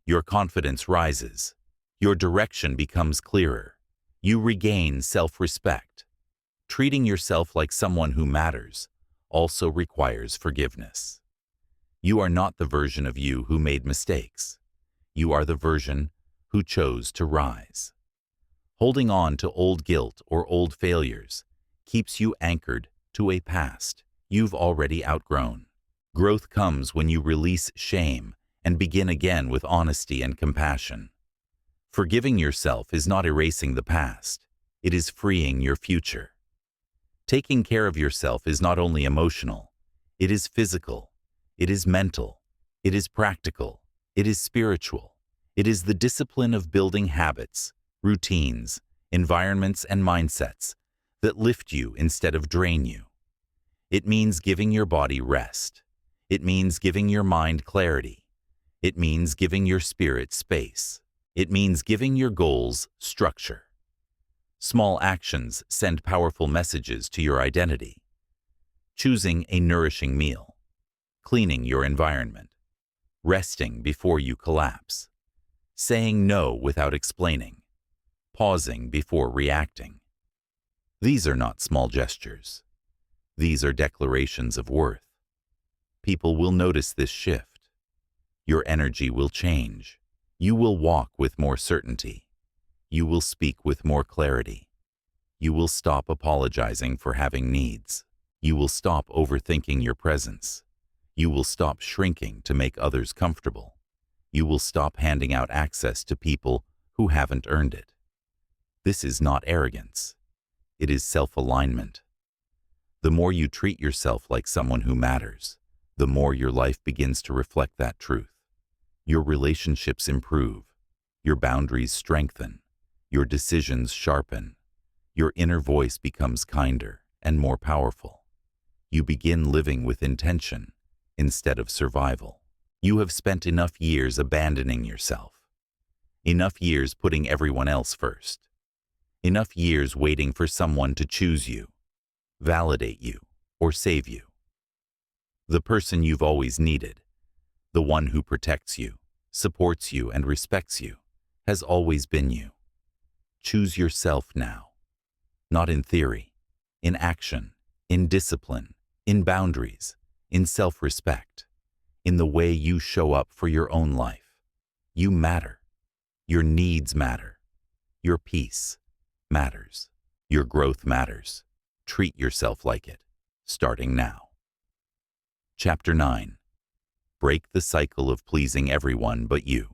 Your confidence rises. Your direction becomes clearer. You regain self-respect. Treating yourself like someone who matters also requires forgiveness. You are not the version of you who made mistakes. You are the version who chose to rise. Holding on to old guilt or old failures keeps you anchored to a past you've already outgrown. Growth comes when you release shame and begin again with honesty and compassion. Forgiving yourself is not erasing the past. It is freeing your future. Taking care of yourself is not only emotional. It is physical. It is mental. It is practical. It is spiritual. It is the discipline of building habits, routines, environments, and mindsets that lift you instead of drain you. It means giving your body rest. It means giving your mind clarity. It means giving your spirit space. It means giving your goals structure. Small actions send powerful messages to your identity. Choosing a nourishing meal, cleaning your environment, resting before you collapse, saying no without explaining, pausing before reacting. These are not small gestures. These are declarations of worth. People will notice this shift. Your energy will change. You will walk with more certainty. You will speak with more clarity. You will stop apologizing for having needs. You will stop overthinking your presence. You will stop shrinking to make others comfortable. You will stop handing out access to people who haven't earned it. This is not arrogance. It is self-alignment. The more you treat yourself like someone who matters, the more your life begins to reflect that truth. Your relationships improve. Your boundaries strengthen. Your decisions sharpen. Your inner voice becomes kinder and more powerful. You begin living with intention instead of survival. You have spent enough years abandoning yourself. Enough years putting everyone else first. Enough years waiting for someone to choose you, validate you, or save you. The person you've always needed, the one who protects you, supports you, and respects you, has always been you. Choose yourself now. Not in theory, in action, in discipline, in boundaries, in self-respect, in the way you show up for your own life. You matter. Your needs matter. Your peace matters. Your growth matters. Treat yourself like it, starting now. Chapter 9. Break the cycle of pleasing everyone but you.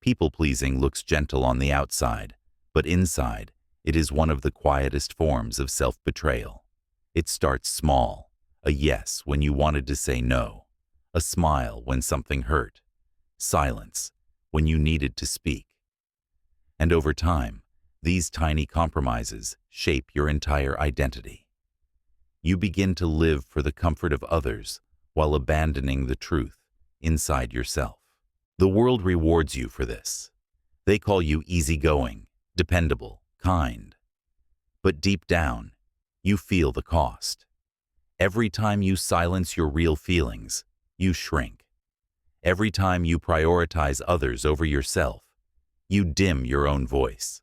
People-pleasing looks gentle on the outside, but inside, it is one of the quietest forms of self-betrayal. It starts small, a yes when you wanted to say no, a smile when something hurt, silence when you needed to speak. And over time, these tiny compromises shape your entire identity. You begin to live for the comfort of others while abandoning the truth inside yourself. The world rewards you for this. They call you easygoing, dependable, kind. But deep down, you feel the cost. Every time you silence your real feelings, you shrink. Every time you prioritize others over yourself, you dim your own voice.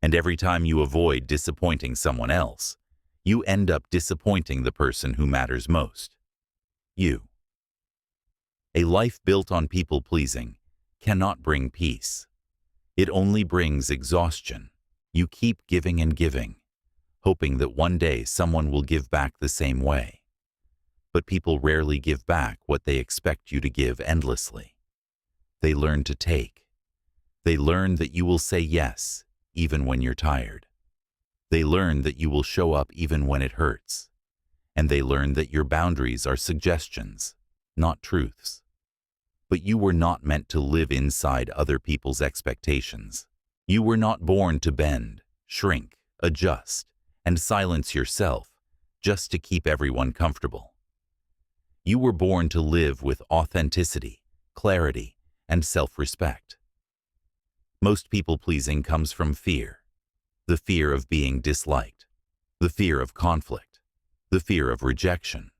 And every time you avoid disappointing someone else, you end up disappointing the person who matters most. You. A life built on people-pleasing cannot bring peace. It only brings exhaustion. You keep giving and giving, hoping that one day someone will give back the same way. But people rarely give back what they expect you to give endlessly. They learn to take. They learn that you will say yes, even when you're tired. They learn that you will show up even when it hurts. And they learn that your boundaries are suggestions, not truths. But you were not meant to live inside other people's expectations. You were not born to bend, shrink, adjust, and silence yourself just to keep everyone comfortable. You were born to live with authenticity, clarity, and self-respect. Most people-pleasing comes from fear. The fear of being disliked, the fear of conflict, the fear of rejection,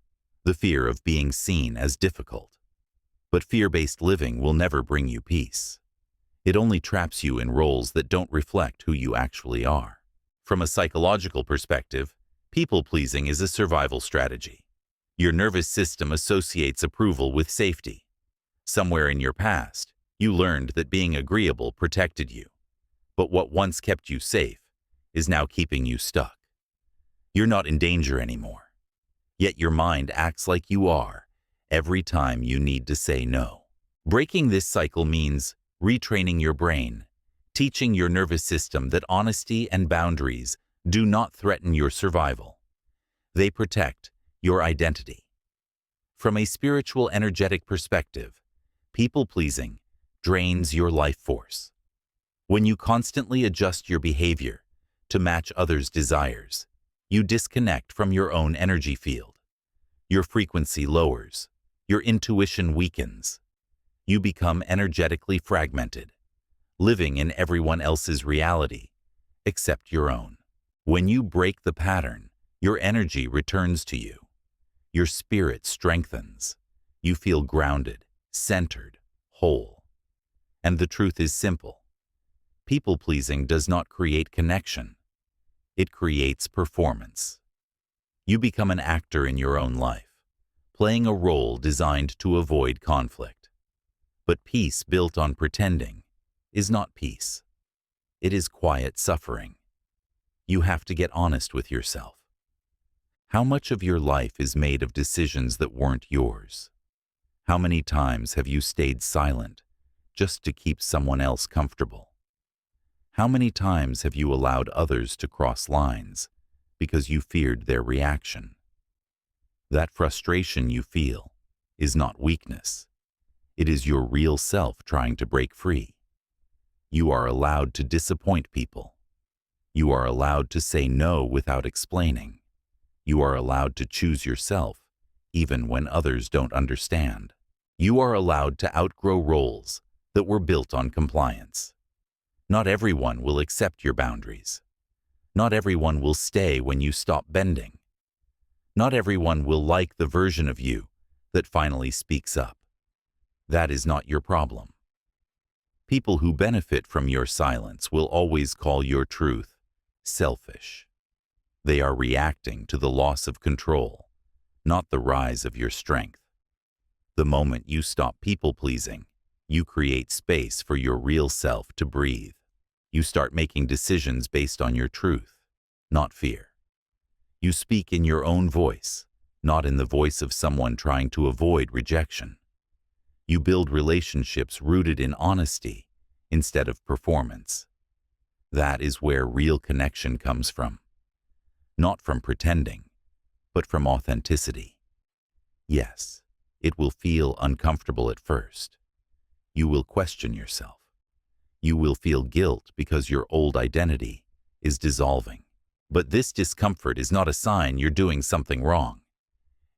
the fear of being seen as difficult. But fear-based living will never bring you peace. It only traps you in roles that don't reflect who you actually are. From a psychological perspective, people-pleasing is a survival strategy. Your nervous system associates approval with safety. Somewhere in your past, you learned that being agreeable protected you. But what once kept you safe is now keeping you stuck. You're not in danger anymore. Yet your mind acts like you are every time you need to say no. Breaking this cycle means retraining your brain, teaching your nervous system that honesty and boundaries do not threaten your survival. They protect your identity. From a spiritual, energetic perspective, people-pleasing drains your life force. When you constantly adjust your behavior to match others' desires, you disconnect from your own energy field. Your frequency lowers. Your intuition weakens. You become energetically fragmented, living in everyone else's reality except your own. When you break the pattern, your energy returns to you. Your spirit strengthens. You feel grounded, centered, whole. And the truth is simple. People-pleasing does not create connection. It creates performance. You become an actor in your own life, playing a role designed to avoid conflict. But peace built on pretending is not peace. It is quiet suffering. You have to get honest with yourself. How much of your life is made of decisions that weren't yours? How many times have you stayed silent just to keep someone else comfortable? How many times have you allowed others to cross lines because you feared their reaction? That frustration you feel is not weakness. It is your real self trying to break free. You are allowed to disappoint people. You are allowed to say no without explaining. You are allowed to choose yourself, even when others don't understand. You are allowed to outgrow roles that were built on compliance. Not everyone will accept your boundaries. Not everyone will stay when you stop bending. Not everyone will like the version of you that finally speaks up. That is not your problem. People who benefit from your silence will always call your truth selfish. They are reacting to the loss of control, not the rise of your strength. The moment you stop people-pleasing, you create space for your real self to breathe. You start making decisions based on your truth, not fear. You speak in your own voice, not in the voice of someone trying to avoid rejection. You build relationships rooted in honesty instead of performance. That is where real connection comes from. Not from pretending, but from authenticity. Yes, it will feel uncomfortable at first. You will question yourself. You will feel guilt because your old identity is dissolving. But this discomfort is not a sign you're doing something wrong.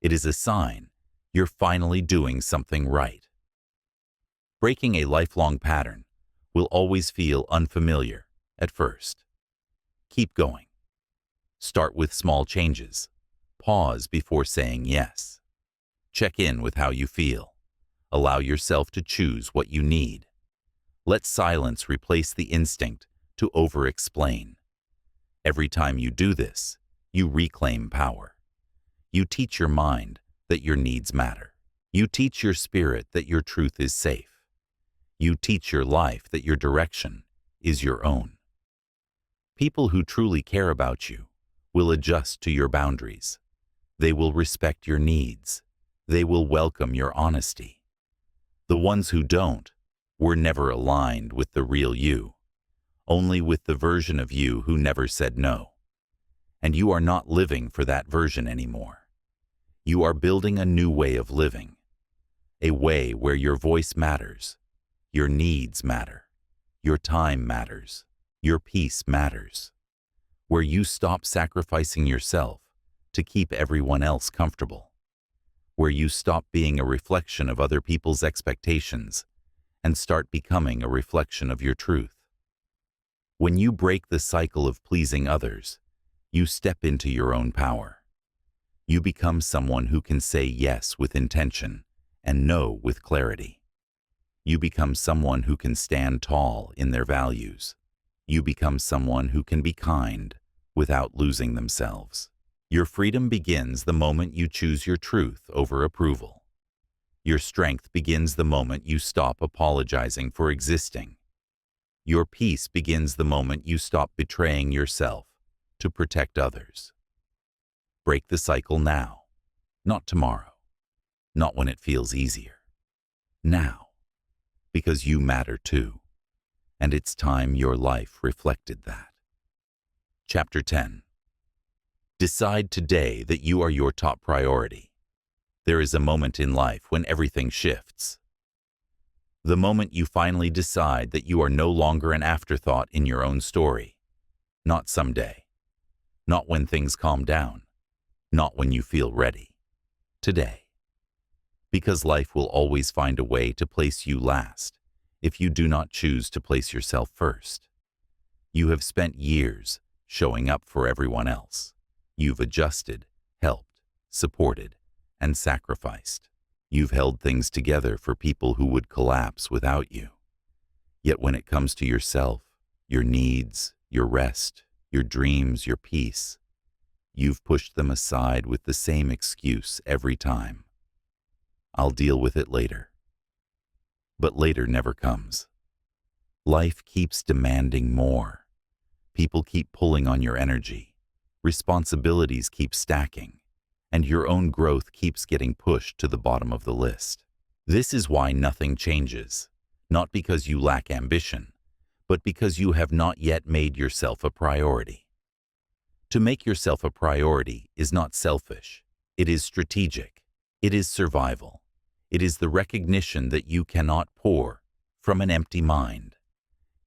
It is a sign you're finally doing something right. Breaking a lifelong pattern will always feel unfamiliar at first. Keep going. Start with small changes. Pause before saying yes. Check in with how you feel. Allow yourself to choose what you need. Let silence replace the instinct to over-explain. Every time you do this, you reclaim power. You teach your mind that your needs matter. You teach your spirit that your truth is safe. You teach your life that your direction is your own. People who truly care about you will adjust to your boundaries. They will respect your needs. They will welcome your honesty. The ones who don't were never aligned with the real you, only with the version of you who never said no. And you are not living for that version anymore. You are building a new way of living, a way where your voice matters, your needs matter, your time matters, your peace matters, where you stop sacrificing yourself to keep everyone else comfortable, where you stop being a reflection of other people's expectations and start becoming a reflection of your truth. When you break the cycle of pleasing others, you step into your own power. You become someone who can say yes with intention and no with clarity. You become someone who can stand tall in their values. You become someone who can be kind without losing themselves. Your freedom begins the moment you choose your truth over approval. Your strength begins the moment you stop apologizing for existing. Your peace begins the moment you stop betraying yourself to protect others. Break the cycle now, not tomorrow, not when it feels easier. Now, because you matter too, and it's time your life reflected that. Chapter 10. Decide today that you are your top priority. There is a moment in life when everything shifts. The moment you finally decide that you are no longer an afterthought in your own story. Not someday. Not when things calm down. Not when you feel ready. Today. Because life will always find a way to place you last if you do not choose to place yourself first. You have spent years showing up for everyone else. You've adjusted, helped, supported, and sacrificed. You've held things together for people who would collapse without you. Yet when it comes to yourself, your needs, your rest, your dreams, your peace, you've pushed them aside with the same excuse every time. I'll deal with it later. But later never comes. Life keeps demanding more. People keep pulling on your energy. Responsibilities keep stacking, and your own growth keeps getting pushed to the bottom of the list. This is why nothing changes, not because you lack ambition, but because you have not yet made yourself a priority. To make yourself a priority is not selfish. It is strategic. It is survival. It is the recognition that you cannot pour from an empty mind,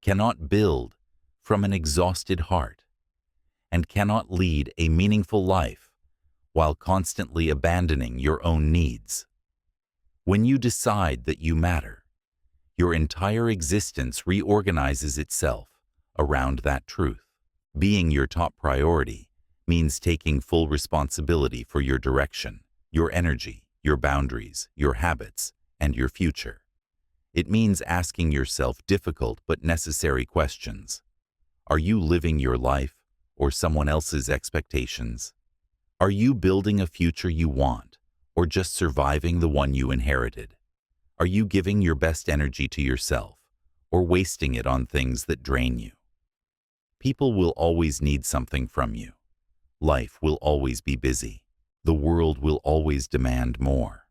cannot build from an exhausted heart, and cannot lead a meaningful life while constantly abandoning your own needs. When you decide that you matter, your entire existence reorganizes itself around that truth. Being your top priority means taking full responsibility for your direction, your energy, your boundaries, your habits, and your future. It means asking yourself difficult but necessary questions. Are you living your life or someone else's expectations? Are you building a future you want or just surviving the one you inherited? Are you giving your best energy to yourself or wasting it on things that drain you? People will always need something from you. Life will always be busy. The world will always demand more.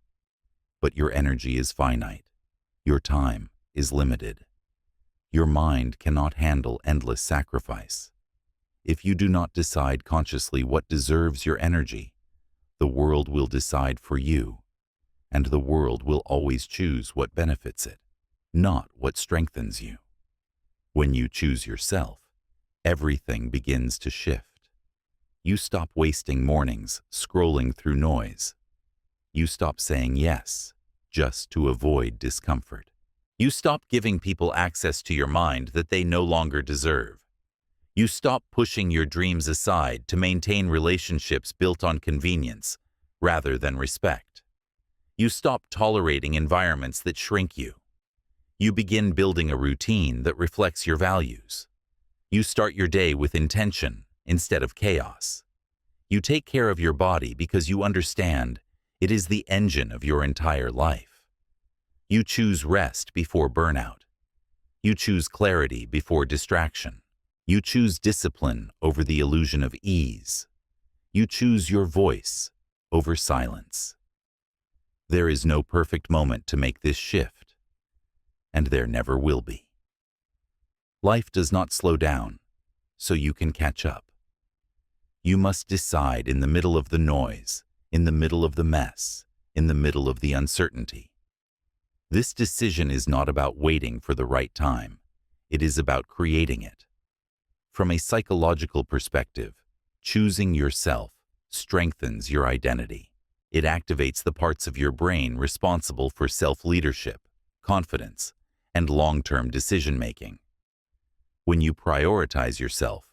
But your energy is finite. Your time is limited. Your mind cannot handle endless sacrifice. If you do not decide consciously what deserves your energy, the world will decide for you, and the world will always choose what benefits it, not what strengthens you. When you choose yourself, everything begins to shift. You stop wasting mornings scrolling through noise. You stop saying yes just to avoid discomfort. You stop giving people access to your mind that they no longer deserve. You stop pushing your dreams aside to maintain relationships built on convenience rather than respect. You stop tolerating environments that shrink you. You begin building a routine that reflects your values. You start your day with intention instead of chaos. You take care of your body because you understand it is the engine of your entire life. You choose rest before burnout. You choose clarity before distraction. You choose discipline over the illusion of ease. You choose your voice over silence. There is no perfect moment to make this shift, and there never will be. Life does not slow down, so you can catch up. You must decide in the middle of the noise, in the middle of the mess, in the middle of the uncertainty. This decision is not about waiting for the right time. It is about creating it. From a psychological perspective, choosing yourself strengthens your identity. It activates the parts of your brain responsible for self-leadership, confidence, and long-term decision-making. When you prioritize yourself,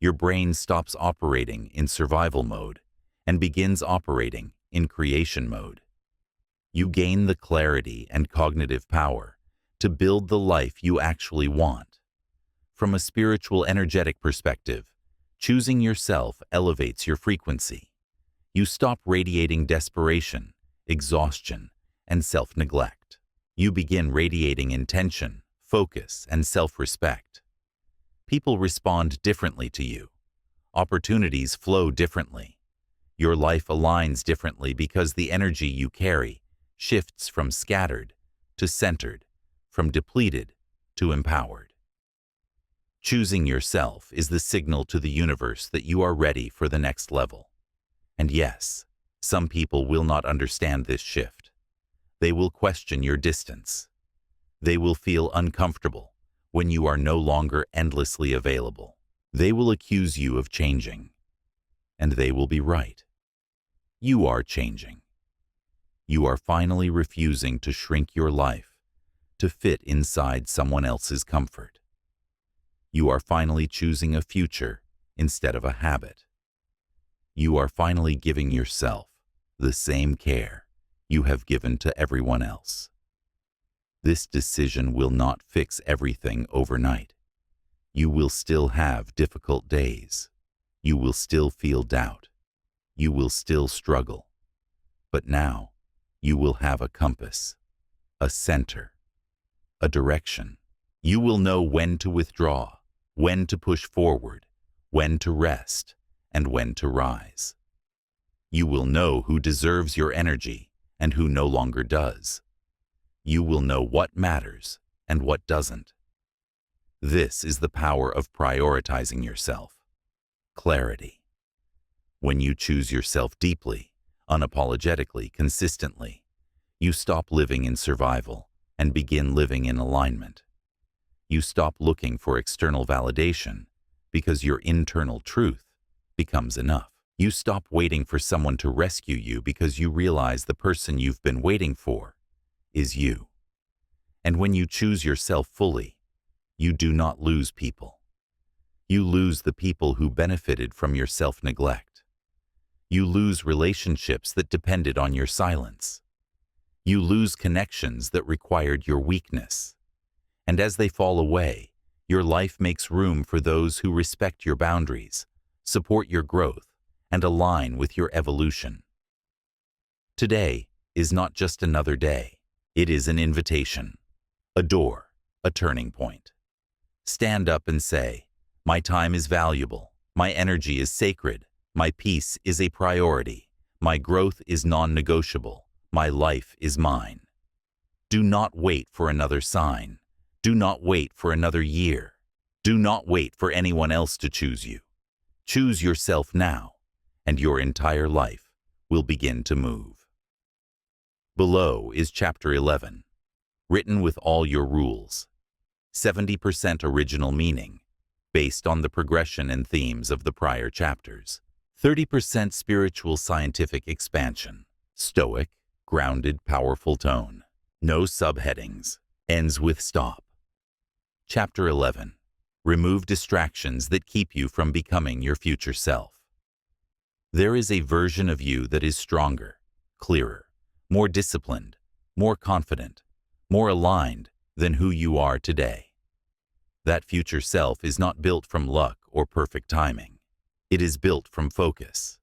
your brain stops operating in survival mode and begins operating in creation mode. You gain the clarity and cognitive power to build the life you actually want. From a spiritual energetic perspective, choosing yourself elevates your frequency. You stop radiating desperation, exhaustion, and self-neglect. You begin radiating intention, focus, and self-respect. People respond differently to you. Opportunities flow differently. Your life aligns differently because the energy you carry shifts from scattered to centered, from depleted to empowered. Choosing yourself is the signal to the universe that you are ready for the next level. And yes, some people will not understand this shift. They will question your distance. They will feel uncomfortable when you are no longer endlessly available. They will accuse you of changing, and they will be right. You are changing. You are finally refusing to shrink your life to fit inside someone else's comfort. You are finally choosing a future instead of a habit. You are finally giving yourself the same care you have given to everyone else. This decision will not fix everything overnight. You will still have difficult days. You will still feel doubt. You will still struggle. But now, you will have a compass, a center, a direction. You will know when to withdraw, when to push forward, when to rest, and when to rise. You will know who deserves your energy and who no longer does. You will know what matters and what doesn't. This is the power of prioritizing yourself. Clarity. When you choose yourself deeply, unapologetically, consistently, you stop living in survival and begin living in alignment. You stop looking for external validation because your internal truth becomes enough. You stop waiting for someone to rescue you because you realize the person you've been waiting for is you. And when you choose yourself fully, you do not lose people. You lose the people who benefited from your self-neglect. You lose relationships that depended on your silence. You lose connections that required your weakness. And as they fall away, your life makes room for those who respect your boundaries, support your growth, and align with your evolution. Today is not just another day. It is an invitation, a door, a turning point. Stand up and say, "My time is valuable, my energy is sacred, my peace is a priority, my growth is non-negotiable, my life is mine." Do not wait for another sign. Do not wait for another year. Do not wait for anyone else to choose you. Choose yourself now, and your entire life will begin to move. Below is Chapter 11, written with all your rules. 70% original meaning, based on the progression and themes of the prior chapters. 30% spiritual scientific expansion, stoic, grounded, powerful tone. No subheadings. Ends with stop. Chapter 11. Remove distractions that keep you from becoming your future self. There is a version of you that is stronger, clearer, more disciplined, more confident, more aligned than who you are today. That future self is not built from luck or perfect timing. It is built from focus.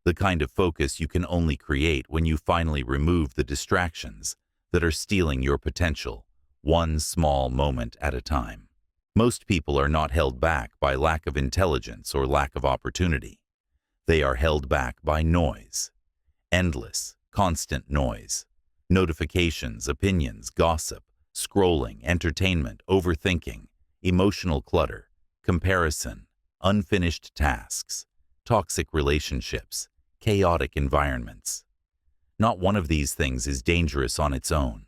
The kind of focus you can only create when you finally remove the distractions that are stealing your potential, one small moment at a time. Most people are not held back by lack of intelligence or lack of opportunity. They are held back by noise. Endless, constant noise. Notifications, opinions, gossip, scrolling, entertainment, overthinking, emotional clutter, comparison, unfinished tasks, toxic relationships, chaotic environments. Not one of these things is dangerous on its own,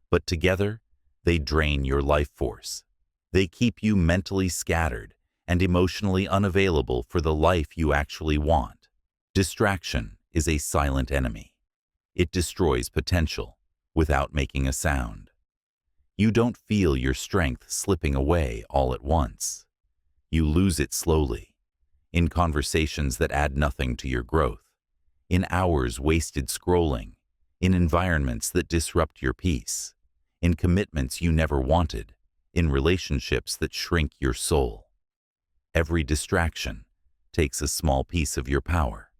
but together they drain your life force. They keep you mentally scattered and emotionally unavailable for the life you actually want. Distraction is a silent enemy. It destroys potential without making a sound. You don't feel your strength slipping away all at once. You lose it slowly, in conversations that add nothing to your growth, in hours wasted scrolling, in environments that disrupt your peace, in commitments you never wanted, in relationships that shrink your soul. Every distraction takes a small piece of your power,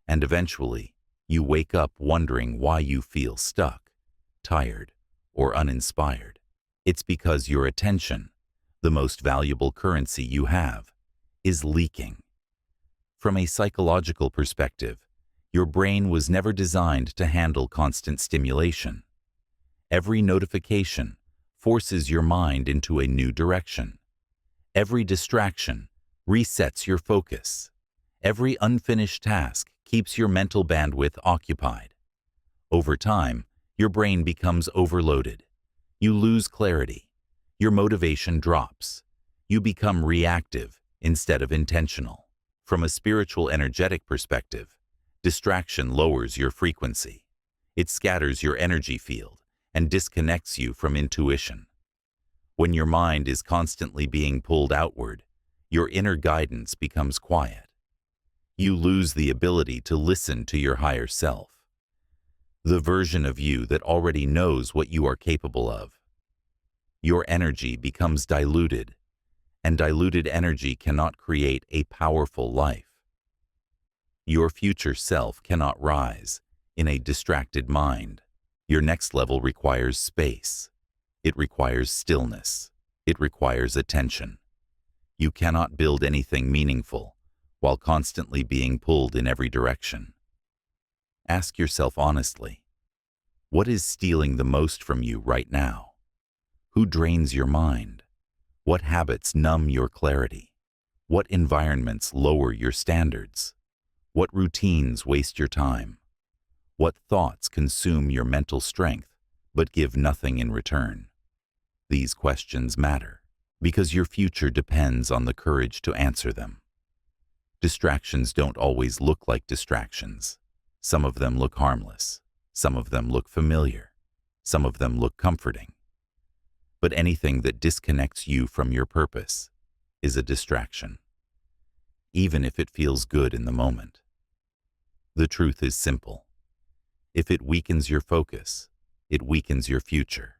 and eventually you wake up wondering why you feel stuck, tired, or uninspired. It's because your attention, the most valuable currency you have, is leaking. From a psychological perspective, your brain was never designed to handle constant stimulation. Every notification forces your mind into a new direction. Every distraction resets your focus. Every unfinished task keeps your mental bandwidth occupied. Over time, your brain becomes overloaded. You lose clarity. Your motivation drops. You become reactive instead of intentional. From a spiritual energetic perspective, distraction lowers your frequency. It scatters your energy field and disconnects you from intuition. When your mind is constantly being pulled outward, your inner guidance becomes quiet. You lose the ability to listen to your higher self, the version of you that already knows what you are capable of. Your energy becomes diluted, and diluted energy cannot create a powerful life. Your future self cannot rise in a distracted mind. Your next level requires space. It requires stillness. It requires attention. You cannot build anything meaningful while constantly being pulled in every direction. Ask yourself honestly, what is stealing the most from you right now? Who drains your mind? What habits numb your clarity? What environments lower your standards? What routines waste your time? What thoughts consume your mental strength but give nothing in return? These questions matter because your future depends on the courage to answer them. Distractions don't always look like distractions. Some of them look harmless. Some of them look familiar. Some of them look comforting. But anything that disconnects you from your purpose is a distraction. even if it feels good in the moment. The truth is simple. If it weakens your focus, it weakens your future.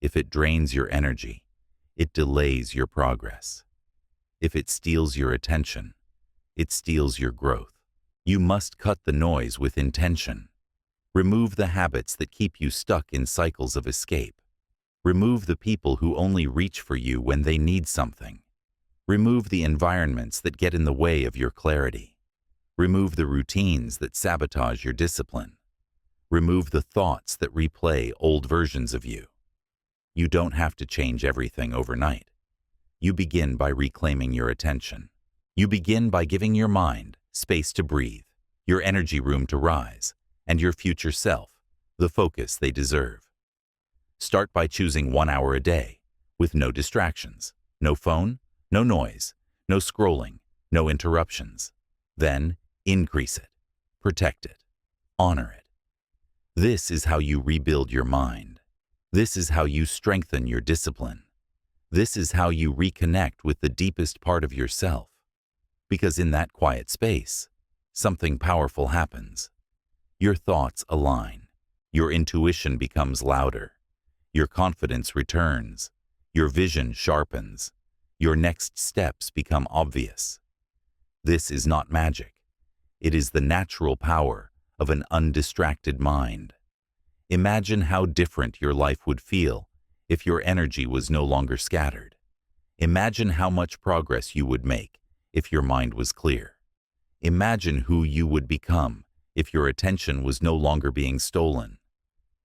If it drains your energy, it delays your progress. If it steals your attention, it steals your growth. You must cut the noise with intention. Remove the habits that keep you stuck in cycles of escape. Remove the people who only reach for you when they need something. Remove the environments that get in the way of your clarity. Remove the routines that sabotage your discipline. Remove the thoughts that replay old versions of you. You don't have to change everything overnight. You begin by reclaiming your attention. You begin by giving your mind space to breathe, your energy room to rise, and your future self the focus they deserve. Start by choosing 1 hour a day, with no distractions, no phone, no noise, no scrolling, no interruptions. Then increase it, protect it, honor it. This is how you rebuild your mind. This is how you strengthen your discipline. This is how you reconnect with the deepest part of yourself. Because in that quiet space, something powerful happens. Your thoughts align. Your intuition becomes louder. Your confidence returns. Your vision sharpens. Your next steps become obvious. This is not magic. It is the natural power of an undistracted mind. Imagine how different your life would feel if your energy was no longer scattered. Imagine how much progress you would make if your mind was clear. Imagine who you would become if your attention was no longer being stolen.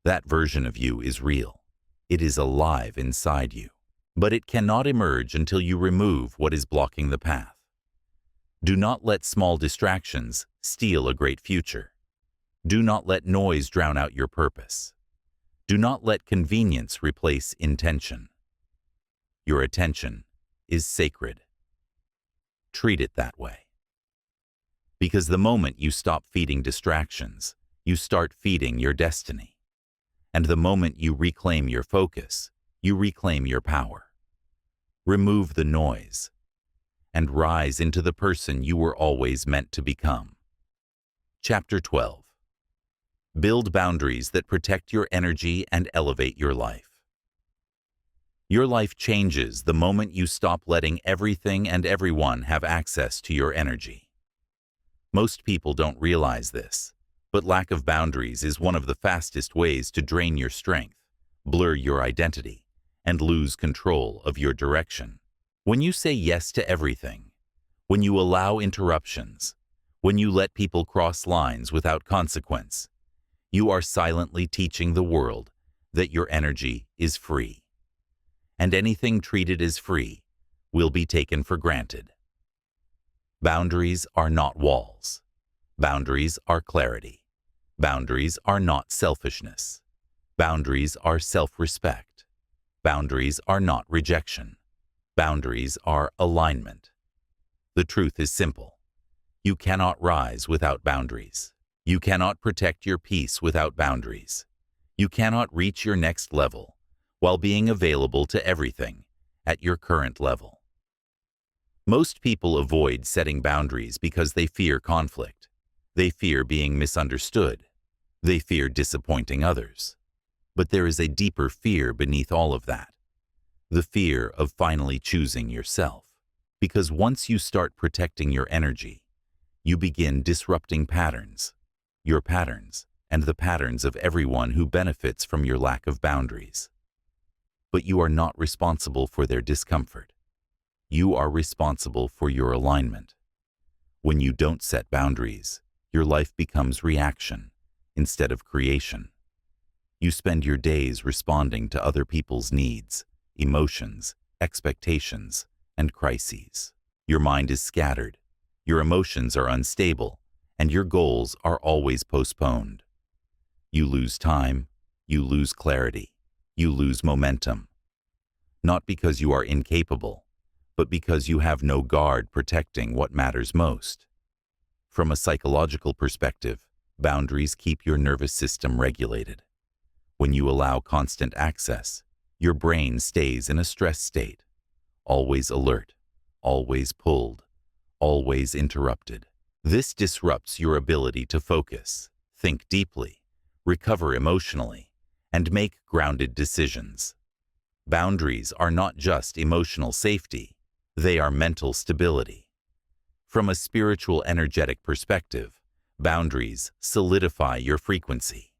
That version of you is real. It is alive inside you. But it cannot emerge until you remove what is blocking the path. Do not let small distractions steal a great future. Do not let noise drown out your purpose. Do not let convenience replace intention. Your attention is sacred. Treat it that way. Because the moment you stop feeding distractions, you start feeding your destiny. And the moment you reclaim your focus, you reclaim your power. Remove the noise and rise into the person you were always meant to become. Chapter 12. Build boundaries that protect your energy and elevate your life. Your life changes the moment you stop letting everything and everyone have access to your energy. Most people don't realize this, but lack of boundaries is one of the fastest ways to drain your strength, blur your identity, and lose control of your direction. When you say yes to everything, when you allow interruptions, when you let people cross lines without consequence, you are silently teaching the world that your energy is free. And anything treated as free will be taken for granted. Boundaries are not walls. Boundaries are clarity. Boundaries are not selfishness. Boundaries are self-respect. Boundaries are not rejection. Boundaries are alignment. The truth is simple. You cannot rise without boundaries. You cannot protect your peace without boundaries. You cannot reach your next level while being available to everything at your current level. Most people avoid setting boundaries because they fear conflict. They fear being misunderstood. They fear disappointing others. But there is a deeper fear beneath all of that. The fear of finally choosing yourself. Because once you start protecting your energy, you begin disrupting patterns, your patterns, and the patterns of everyone who benefits from your lack of boundaries. But you are not responsible for their discomfort. You are responsible for your alignment. When you don't set boundaries, your life becomes reaction instead of creation. You spend your days responding to other people's needs, emotions, expectations, and crises. Your mind is scattered, your emotions are unstable, and your goals are always postponed. You lose time, you lose clarity, you lose momentum. Not because you are incapable, but because you have no guard protecting what matters most. From a psychological perspective, boundaries keep your nervous system regulated. When you allow constant access, your brain stays in a stress state, always alert, always pulled, always interrupted. This disrupts your ability to focus, think deeply, recover emotionally, and make grounded decisions. Boundaries are not just emotional safety, they are mental stability. From a spiritual energetic perspective, boundaries solidify your frequency.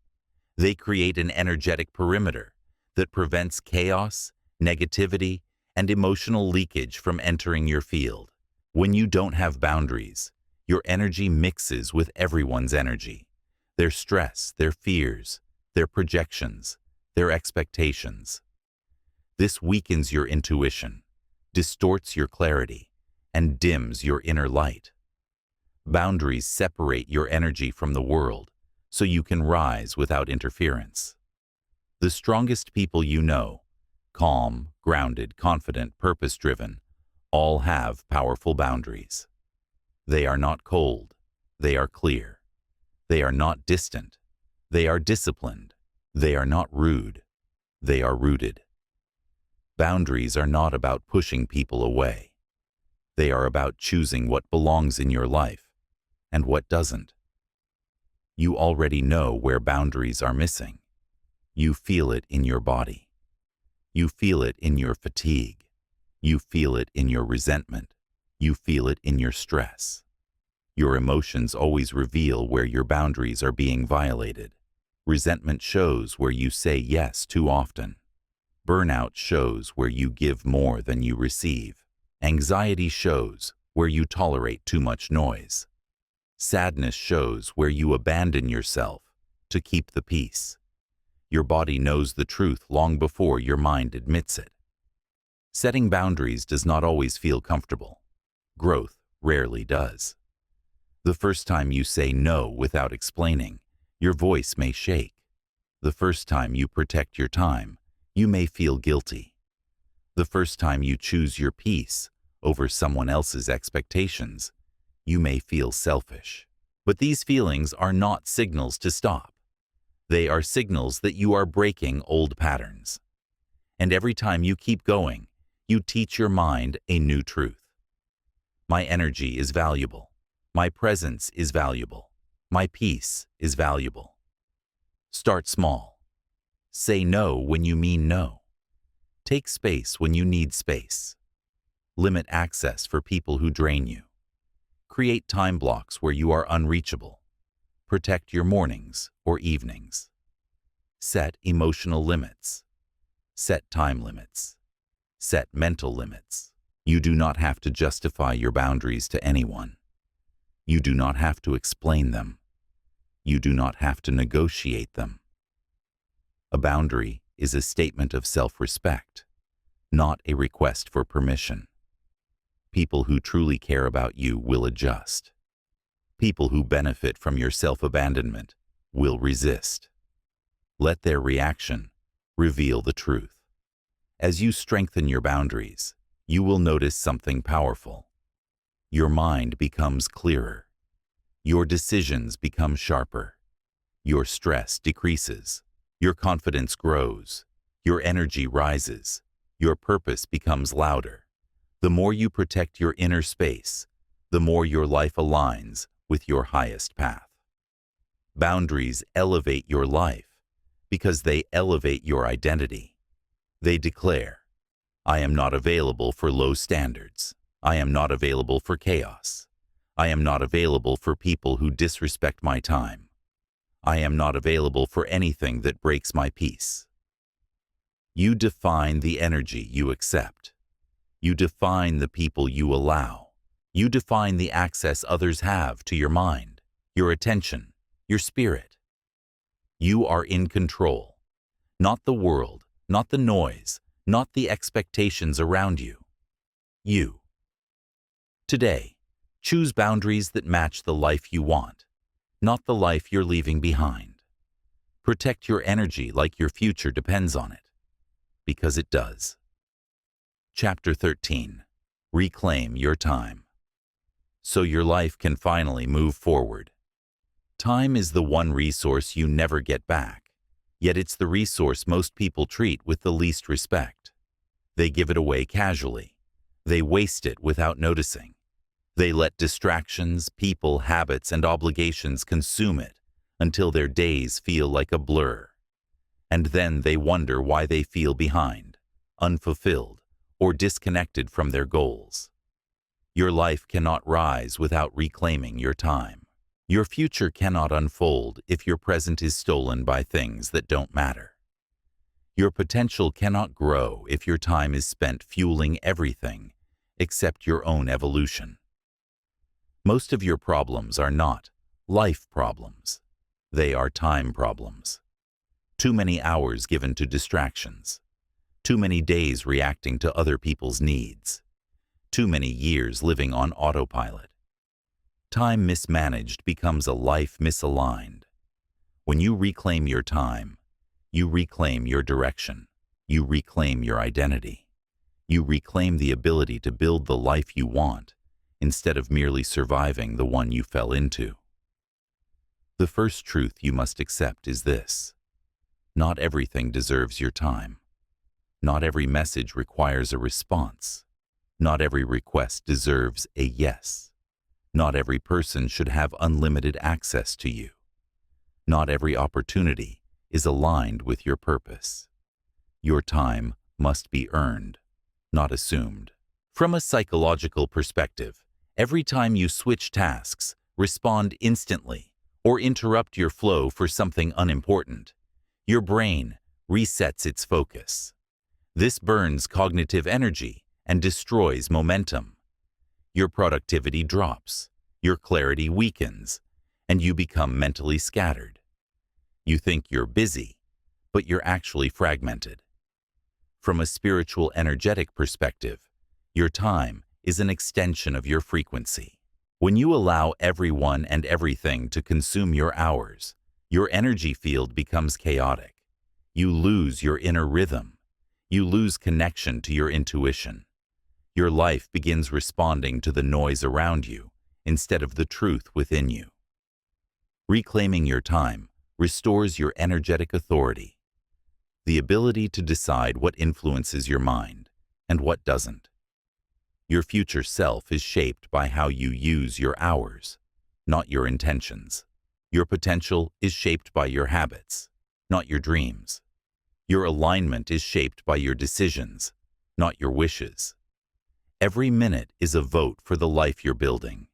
They create an energetic perimeter that prevents chaos, negativity, and emotional leakage from entering your field. When you don't have boundaries, your energy mixes with everyone's energy. Their stress, their fears, their projections, their expectations. This weakens your intuition, distorts your clarity, and dims your inner light. Boundaries separate your energy from the world, so you can rise without interference. The strongest people you know, calm, grounded, confident, purpose-driven, all have powerful boundaries. They are not cold, they are clear. They are not distant, they are disciplined. They are not rude, they are rooted. Boundaries are not about pushing people away. They are about choosing what belongs in your life and what doesn't. You already know where boundaries are missing. You feel it in your body. You feel it in your fatigue. You feel it in your resentment. You feel it in your stress. Your emotions always reveal where your boundaries are being violated. Resentment shows where you say yes too often. Burnout shows where you give more than you receive. Anxiety shows where you tolerate too much noise. Sadness shows where you abandon yourself to keep the peace. Your body knows the truth long before your mind admits it. Setting boundaries does not always feel comfortable. Growth rarely does. The first time you say no without explaining, your voice may shake. The first time you protect your time, you may feel guilty. The first time you choose your peace over someone else's expectations, you may feel selfish. But these feelings are not signals to stop. They are signals that you are breaking old patterns. And every time you keep going, you teach your mind a new truth. My energy is valuable. My presence is valuable. My peace is valuable. Start small. Say no when you mean no. Take space when you need space. Limit access for people who drain you. Create time blocks where you are unreachable. Protect your mornings or evenings. Set emotional limits. Set time limits. Set mental limits. You do not have to justify your boundaries to anyone. You do not have to explain them. You do not have to negotiate them. A boundary is a statement of self-respect, not a request for permission. People who truly care about you will adjust. People who benefit from your self-abandonment will resist. Let their reaction reveal the truth. As you strengthen your boundaries, you will notice something powerful. Your mind becomes clearer. Your decisions become sharper. Your stress decreases. Your confidence grows. Your energy rises. Your purpose becomes louder. The more you protect your inner space, the more your life aligns with your highest path. Boundaries elevate your life because they elevate your identity. They declare, I am not available for low standards. I am not available for chaos. I am not available for people who disrespect my time. I am not available for anything that breaks my peace. You define the energy you accept. You define the people you allow. You define the access others have to your mind, your attention, your spirit. You are in control. Not the world, not the noise, not the expectations around you. You. Today, choose boundaries that match the life you want, not the life you're leaving behind. Protect your energy like your future depends on it, because it does. Chapter 13. Reclaim your time. So your life can finally move forward. Time is the one resource you never get back, yet it's the resource most people treat with the least respect. They give it away casually. They waste it without noticing. They let distractions, people, habits, and obligations consume it until their days feel like a blur. And then they wonder why they feel behind, unfulfilled, or disconnected from their goals. Your life cannot rise without reclaiming your time. Your future cannot unfold if your present is stolen by things that don't matter. Your potential cannot grow if your time is spent fueling everything except your own evolution. Most of your problems are not life problems. They are time problems. Too many hours given to distractions. Too many days reacting to other people's needs. Too many years living on autopilot. Time mismanaged becomes a life misaligned. When you reclaim your time, you reclaim your direction. You reclaim your identity. You reclaim the ability to build the life you want instead of merely surviving the one you fell into. The first truth you must accept is this: not everything deserves your time. Not every message requires a response. Not every request deserves a yes. Not every person should have unlimited access to you. Not every opportunity is aligned with your purpose. Your time must be earned, not assumed. From a psychological perspective, every time you switch tasks, respond instantly, or interrupt your flow for something unimportant, your brain resets its focus. This burns cognitive energy and destroys momentum. Your productivity drops, your clarity weakens, and you become mentally scattered. You think you're busy, but you're actually fragmented. From a spiritual energetic perspective, your time is an extension of your frequency. When you allow everyone and everything to consume your hours, your energy field becomes chaotic. You lose your inner rhythm. You lose connection to your intuition. Your life begins responding to the noise around you instead of the truth within you. Reclaiming your time restores your energetic authority, the ability to decide what influences your mind and what doesn't. Your future self is shaped by how you use your hours, not your intentions. Your potential is shaped by your habits, not your dreams. Your alignment is shaped by your decisions, not your wishes. Every minute is a vote for the life you're building.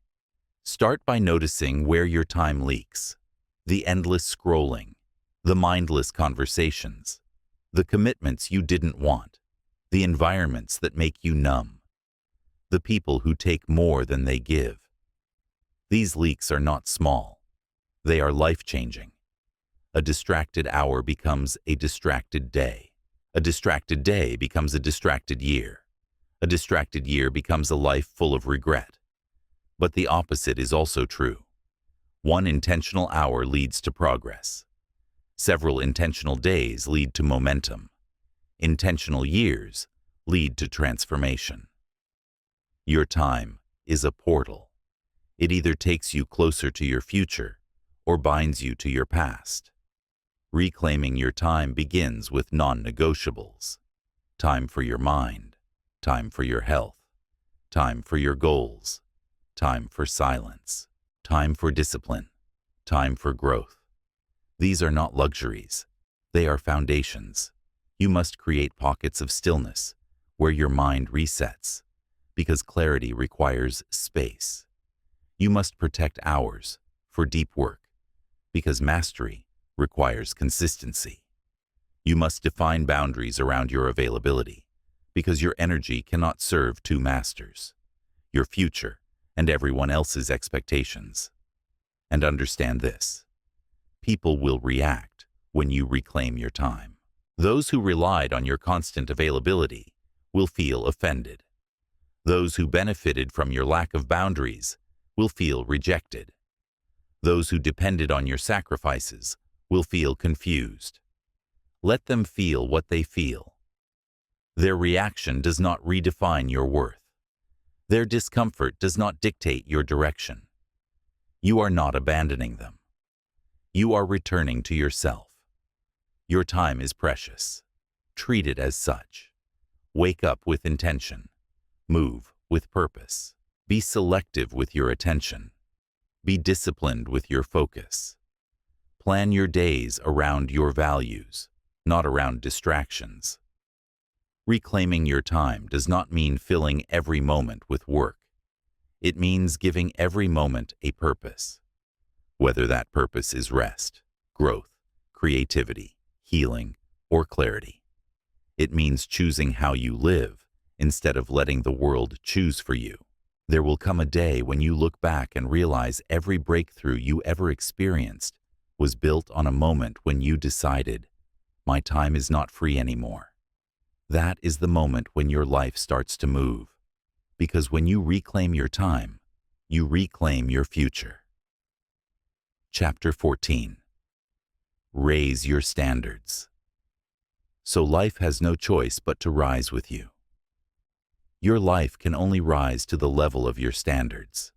Start by noticing where your time leaks: the endless scrolling, the mindless conversations, the commitments you didn't want, the environments that make you numb, the people who take more than they give. These leaks are not small. They are life-changing. A distracted hour becomes a distracted day. A distracted day becomes a distracted year. A distracted year becomes a life full of regret. But the opposite is also true. One intentional hour leads to progress. Several intentional days lead to momentum. Intentional years lead to transformation. Your time is a portal. It either takes you closer to your future or binds you to your past. Reclaiming your time begins with non-negotiables. Time for your mind, time for your health, time for your goals, time for silence, time for discipline, time for growth. These are not luxuries. They are foundations. You must create pockets of stillness where your mind resets, because clarity requires space. You must protect hours for deep work, because mastery requires consistency. You must define boundaries around your availability, because your energy cannot serve two masters: your future and everyone else's expectations. And understand this: people will react when you reclaim your time. Those who relied on your constant availability will feel offended. Those who benefited from your lack of boundaries will feel rejected. Those who depended on your sacrifices will feel confused. Let them feel what they feel. Their reaction does not redefine your worth. Their discomfort does not dictate your direction. You are not abandoning them. You are returning to yourself. Your time is precious. Treat it as such. Wake up with intention. Move with purpose. Be selective with your attention. Be disciplined with your focus. Plan your days around your values, not around distractions. Reclaiming your time does not mean filling every moment with work. It means giving every moment a purpose. Whether that purpose is rest, growth, creativity, healing, or clarity. It means choosing how you live instead of letting the world choose for you. There will come a day when you look back and realize every breakthrough you ever experienced was built on a moment when you decided, my time is not free anymore. That is the moment when your life starts to move. Because when you reclaim your time, you reclaim your future. Chapter 14. Raise your standards. So life has no choice but to rise with you. Your life can only rise to the level of your standards,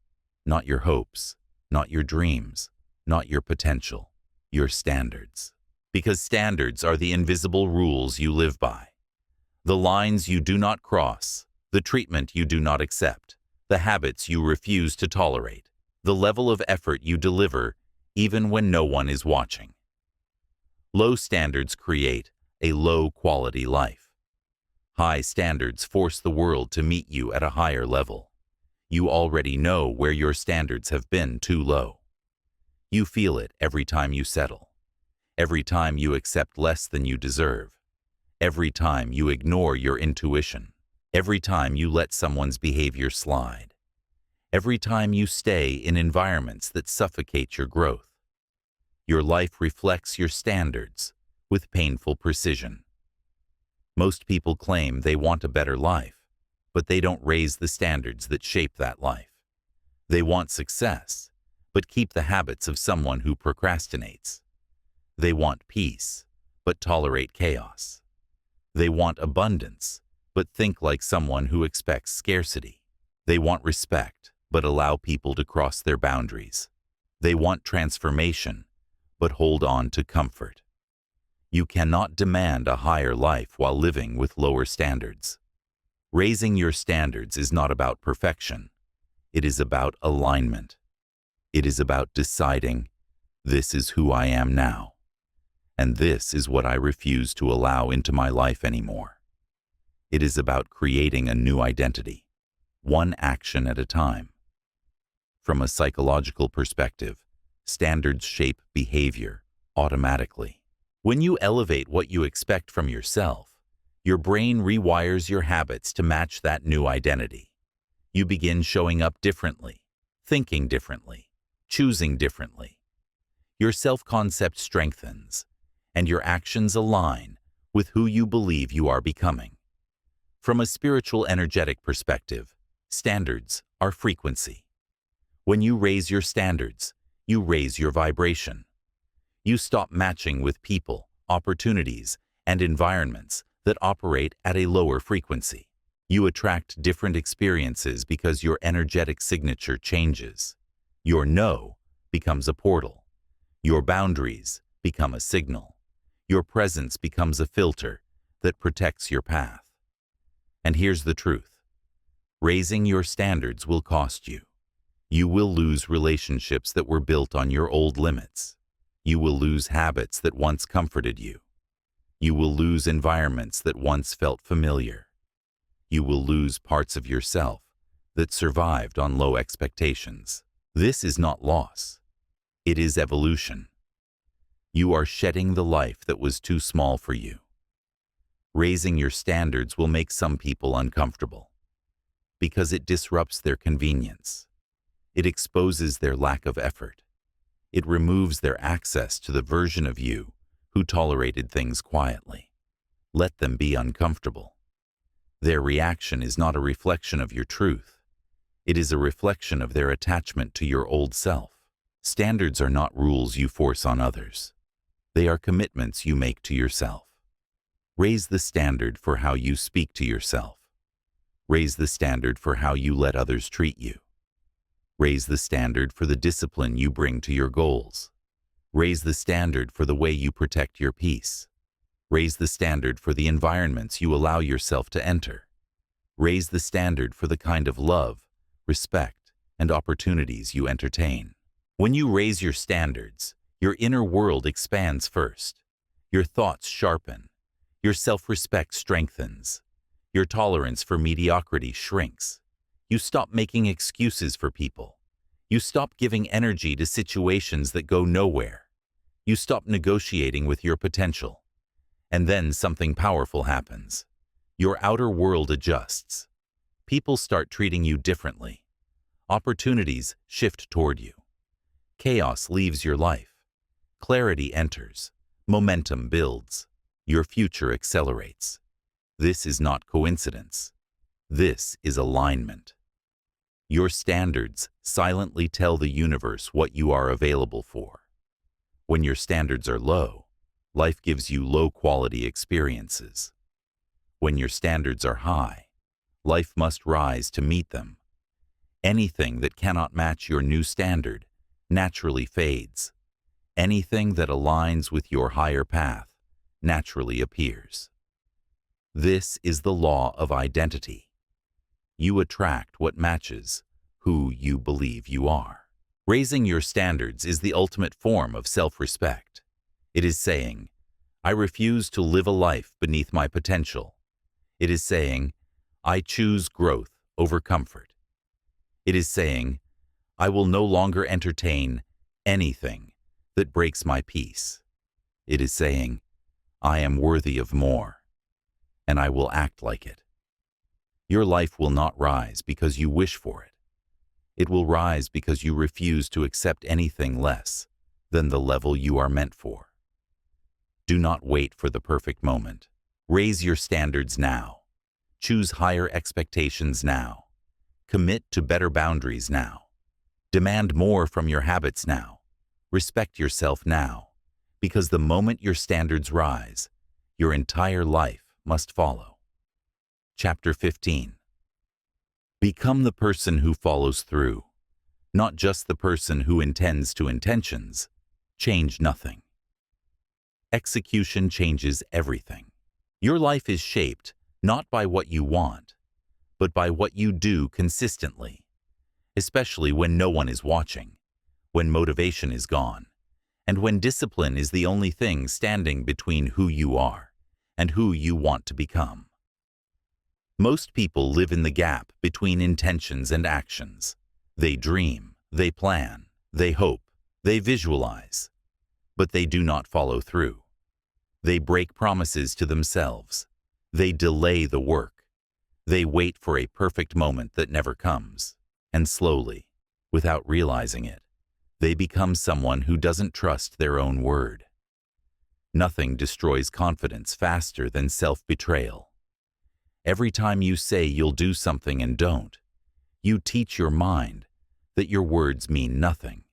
not your hopes, not your dreams, not your potential, your standards. Because standards are the invisible rules you live by. The lines you do not cross, the treatment you do not accept, the habits you refuse to tolerate, the level of effort you deliver even when no one is watching. Low standards create a low-quality life. High standards force the world to meet you at a higher level. You already know where your standards have been too low. You feel it every time you settle, every time you accept less than you deserve, every time you ignore your intuition, every time you let someone's behavior slide, every time you stay in environments that suffocate your growth. Your life reflects your standards with painful precision. Most people claim they want a better life, but they don't raise the standards that shape that life. They want success, but keep the habits of someone who procrastinates. They want peace, but tolerate chaos. They want abundance, but think like someone who expects scarcity. They want respect, but allow people to cross their boundaries. They want transformation, but hold on to comfort. You cannot demand a higher life while living with lower standards. Raising your standards is not about perfection. It is about alignment. It is about deciding, this is who I am now, and this is what I refuse to allow into my life anymore. It is about creating a new identity, one action at a time. From a psychological perspective, standards shape behavior automatically. When you elevate what you expect from yourself, your brain rewires your habits to match that new identity. You begin showing up differently, thinking differently, choosing differently. Your self-concept strengthens, and your actions align with who you believe you are becoming. From a spiritual energetic perspective, standards are frequency. When you raise your standards, you raise your vibration. You stop matching with people, opportunities, and environments that operate at a lower frequency. You attract different experiences because your energetic signature changes. Your no becomes a portal. Your boundaries become a signal. Your presence becomes a filter that protects your path. And here's the truth. Raising your standards will cost you. You will lose relationships that were built on your old limits. You will lose habits that once comforted you. You will lose environments that once felt familiar. You will lose parts of yourself that survived on low expectations. This is not loss. It is evolution. You are shedding the life that was too small for you. Raising your standards will make some people uncomfortable because it disrupts their convenience. It exposes their lack of effort. It removes their access to the version of you who tolerated things quietly. Let them be uncomfortable. Their reaction is not a reflection of your truth. It is a reflection of their attachment to your old self. Standards are not rules you force on others. They are commitments you make to yourself. Raise the standard for how you speak to yourself. Raise the standard for how you let others treat you. Raise the standard for the discipline you bring to your goals. Raise the standard for the way you protect your peace. Raise the standard for the environments you allow yourself to enter. Raise the standard for the kind of love respect, and opportunities you entertain. When you raise your standards, your inner world expands first. Your thoughts sharpen. Your self-respect strengthens. Your tolerance for mediocrity shrinks. You stop making excuses for people. You stop giving energy to situations that go nowhere. You stop negotiating with your potential. And then something powerful happens. Your outer world adjusts. People start treating you differently. Opportunities shift toward you. Chaos leaves your life. Clarity enters. Momentum builds. Your future accelerates. This is not coincidence. This is alignment. Your standards silently tell the universe what you are available for. When your standards are low, life gives you low-quality experiences. When your standards are high, life must rise to meet them. Anything that cannot match your new standard naturally fades. Anything that aligns with your higher path naturally appears. This is the law of identity. You attract what matches who you believe you are. Raising your standards is the ultimate form of self-respect. It is saying, I refuse to live a life beneath my potential. It is saying, I choose growth over comfort. It is saying, I will no longer entertain anything that breaks my peace. It is saying, I am worthy of more, and I will act like it. Your life will not rise because you wish for it. It will rise because you refuse to accept anything less than the level you are meant for. Do not wait for the perfect moment. Raise your standards now. Choose higher expectations now. Commit to better boundaries now. Demand more from your habits now. Respect yourself now, because the moment your standards rise, your entire life must follow. Chapter 15. Become the person who follows through, not just the person who intends to intentions. Change nothing. Execution changes everything. Your life is shaped not by what you want, but by what you do consistently, especially when no one is watching, when motivation is gone, and when discipline is the only thing standing between who you are and who you want to become. Most people live in the gap between intentions and actions. They dream, they plan, they hope, they visualize, but they do not follow through. They break promises to themselves. They delay the work. They wait for a perfect moment that never comes. And slowly, without realizing it, they become someone who doesn't trust their own word. Nothing destroys confidence faster than self-betrayal. Every time you say you'll do something and don't, you teach your mind that your words mean nothing.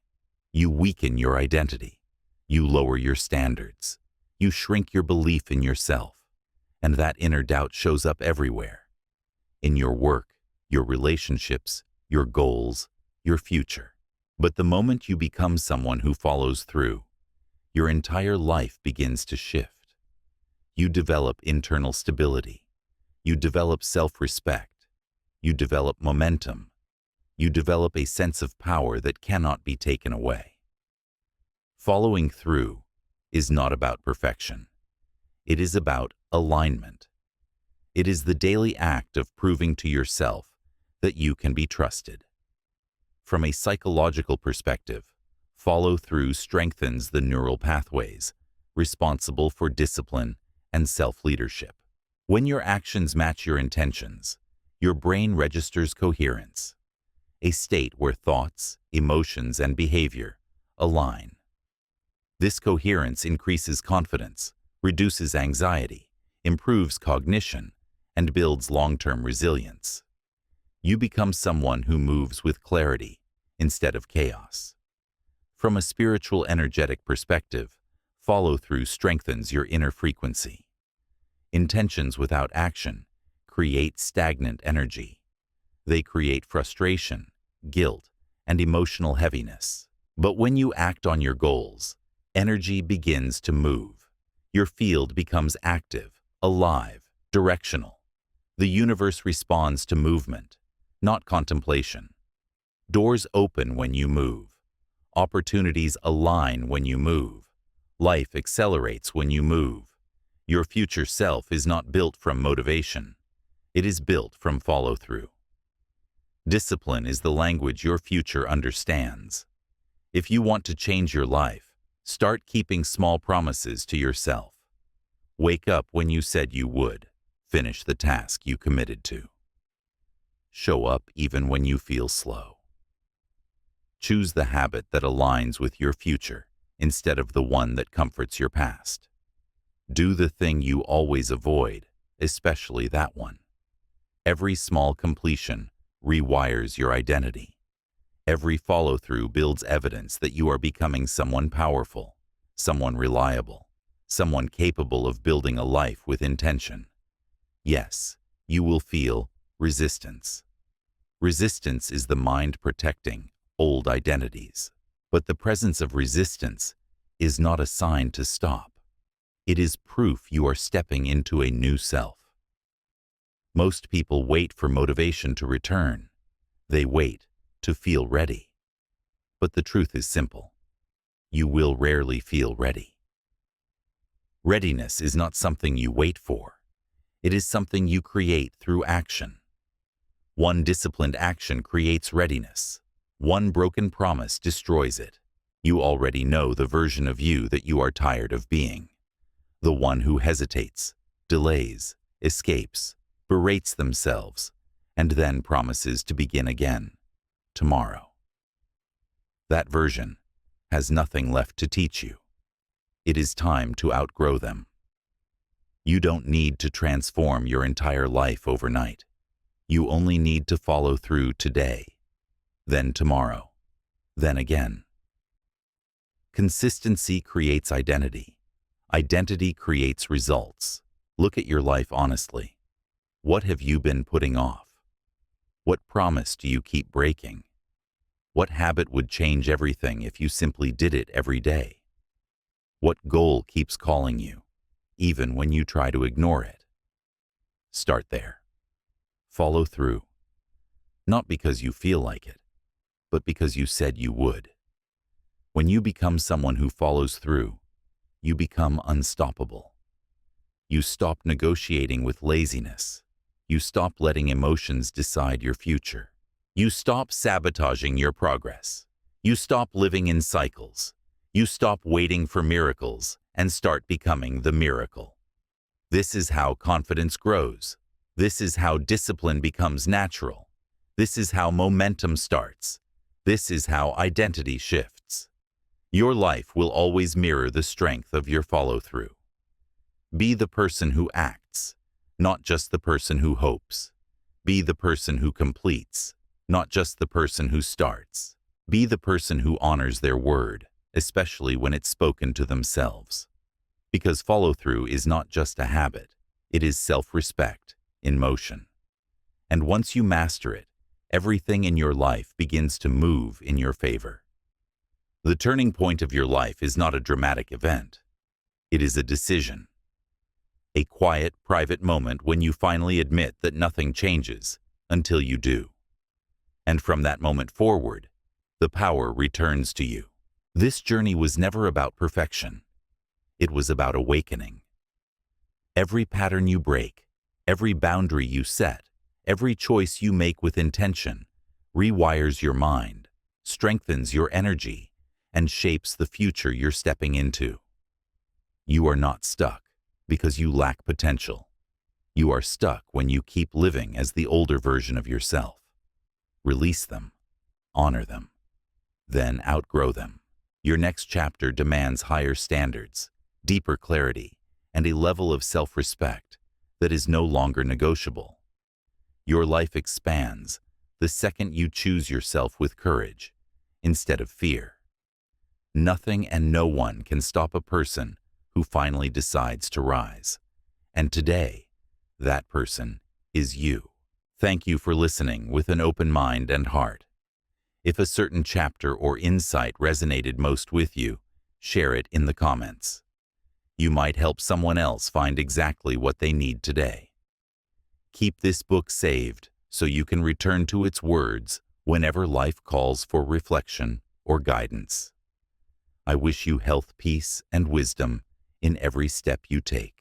You weaken your identity. You lower your standards. You shrink your belief in yourself. And that inner doubt shows up everywhere. In your work, your relationships, your goals, your future. But the moment you become someone who follows through, your entire life begins to shift. You develop internal stability. You develop self-respect. You develop momentum. You develop a sense of power that cannot be taken away. Following through is not about perfection. It is about alignment. It is the daily act of proving to yourself that you can be trusted. From a psychological perspective, follow-through strengthens the neural pathways responsible for discipline and self-leadership. When your actions match your intentions, your brain registers coherence, a state where thoughts, emotions, and behavior align. This coherence increases confidence, reduces anxiety, improves cognition, and builds long-term resilience. You become someone who moves with clarity instead of chaos. From a spiritual energetic perspective, follow-through strengthens your inner frequency. Intentions without action create stagnant energy. They create frustration, guilt, and emotional heaviness. But when you act on your goals, energy begins to move. Your field becomes active, alive, directional. The universe responds to movement, not contemplation. Doors open when you move. Opportunities align when you move. Life accelerates when you move. Your future self is not built from motivation. It is built from follow-through. Discipline is the language your future understands. If you want to change your life, start keeping small promises to yourself. Wake up when you said you would. Finish the task you committed to. Show up even when you feel slow. Choose the habit that aligns with your future instead of the one that comforts your past. Do the thing you always avoid, especially that one. Every small completion rewires your identity. Every follow-through builds evidence that you are becoming someone powerful, someone reliable, someone capable of building a life with intention. Yes, you will feel resistance. Resistance is the mind protecting old identities. But the presence of resistance is not a sign to stop. It is proof you are stepping into a new self. Most people wait for motivation to return. They wait to feel ready. But the truth is simple. You will rarely feel ready. Readiness is not something you wait for. It is something you create through action. One disciplined action creates readiness. One broken promise destroys it. You already know the version of you that you are tired of being. The one who hesitates, delays, escapes, berates themselves, and then promises to begin again, tomorrow. That version has nothing left to teach you. It is time to outgrow them. You don't need to transform your entire life overnight. You only need to follow through today, then tomorrow, then again. Consistency creates identity. Identity creates results. Look at your life honestly. What have you been putting off? What promise do you keep breaking? What habit would change everything if you simply did it every day? What goal keeps calling you, even when you try to ignore it? Start there. Follow through. Not because you feel like it, but because you said you would. When you become someone who follows through, you become unstoppable. You stop negotiating with laziness. You stop letting emotions decide your future. You stop sabotaging your progress. You stop living in cycles. You stop waiting for miracles and start becoming the miracle. This is how confidence grows. This is how discipline becomes natural. This is how momentum starts. This is how identity shifts. Your life will always mirror the strength of your follow-through. Be the person who acts, not just the person who hopes. Be the person who completes, not just the person who starts. Be the person who honors their word, especially when it's spoken to themselves. Because follow-through is not just a habit, it is self-respect in motion. And once you master it, everything in your life begins to move in your favor. The turning point of your life is not a dramatic event. It is a decision. A quiet, private moment when you finally admit that nothing changes until you do. And from that moment forward, the power returns to you. This journey was never about perfection. It was about awakening. Every pattern you break, every boundary you set, every choice you make with intention rewires your mind, strengthens your energy, and shapes the future you're stepping into. You are not stuck because you lack potential. You are stuck when you keep living as the older version of yourself. Release them, honor them, then outgrow them. Your next chapter demands higher standards, deeper clarity, and a level of self-respect that is no longer negotiable. Your life expands the second you choose yourself with courage instead of fear. Nothing and no one can stop a person who finally decides to rise. And today, that person is you. Thank you for listening with an open mind and heart. If a certain chapter or insight resonated most with you, share it in the comments. You might help someone else find exactly what they need today. Keep this book saved so you can return to its words whenever life calls for reflection or guidance. I wish you health, peace, and wisdom in every step you take.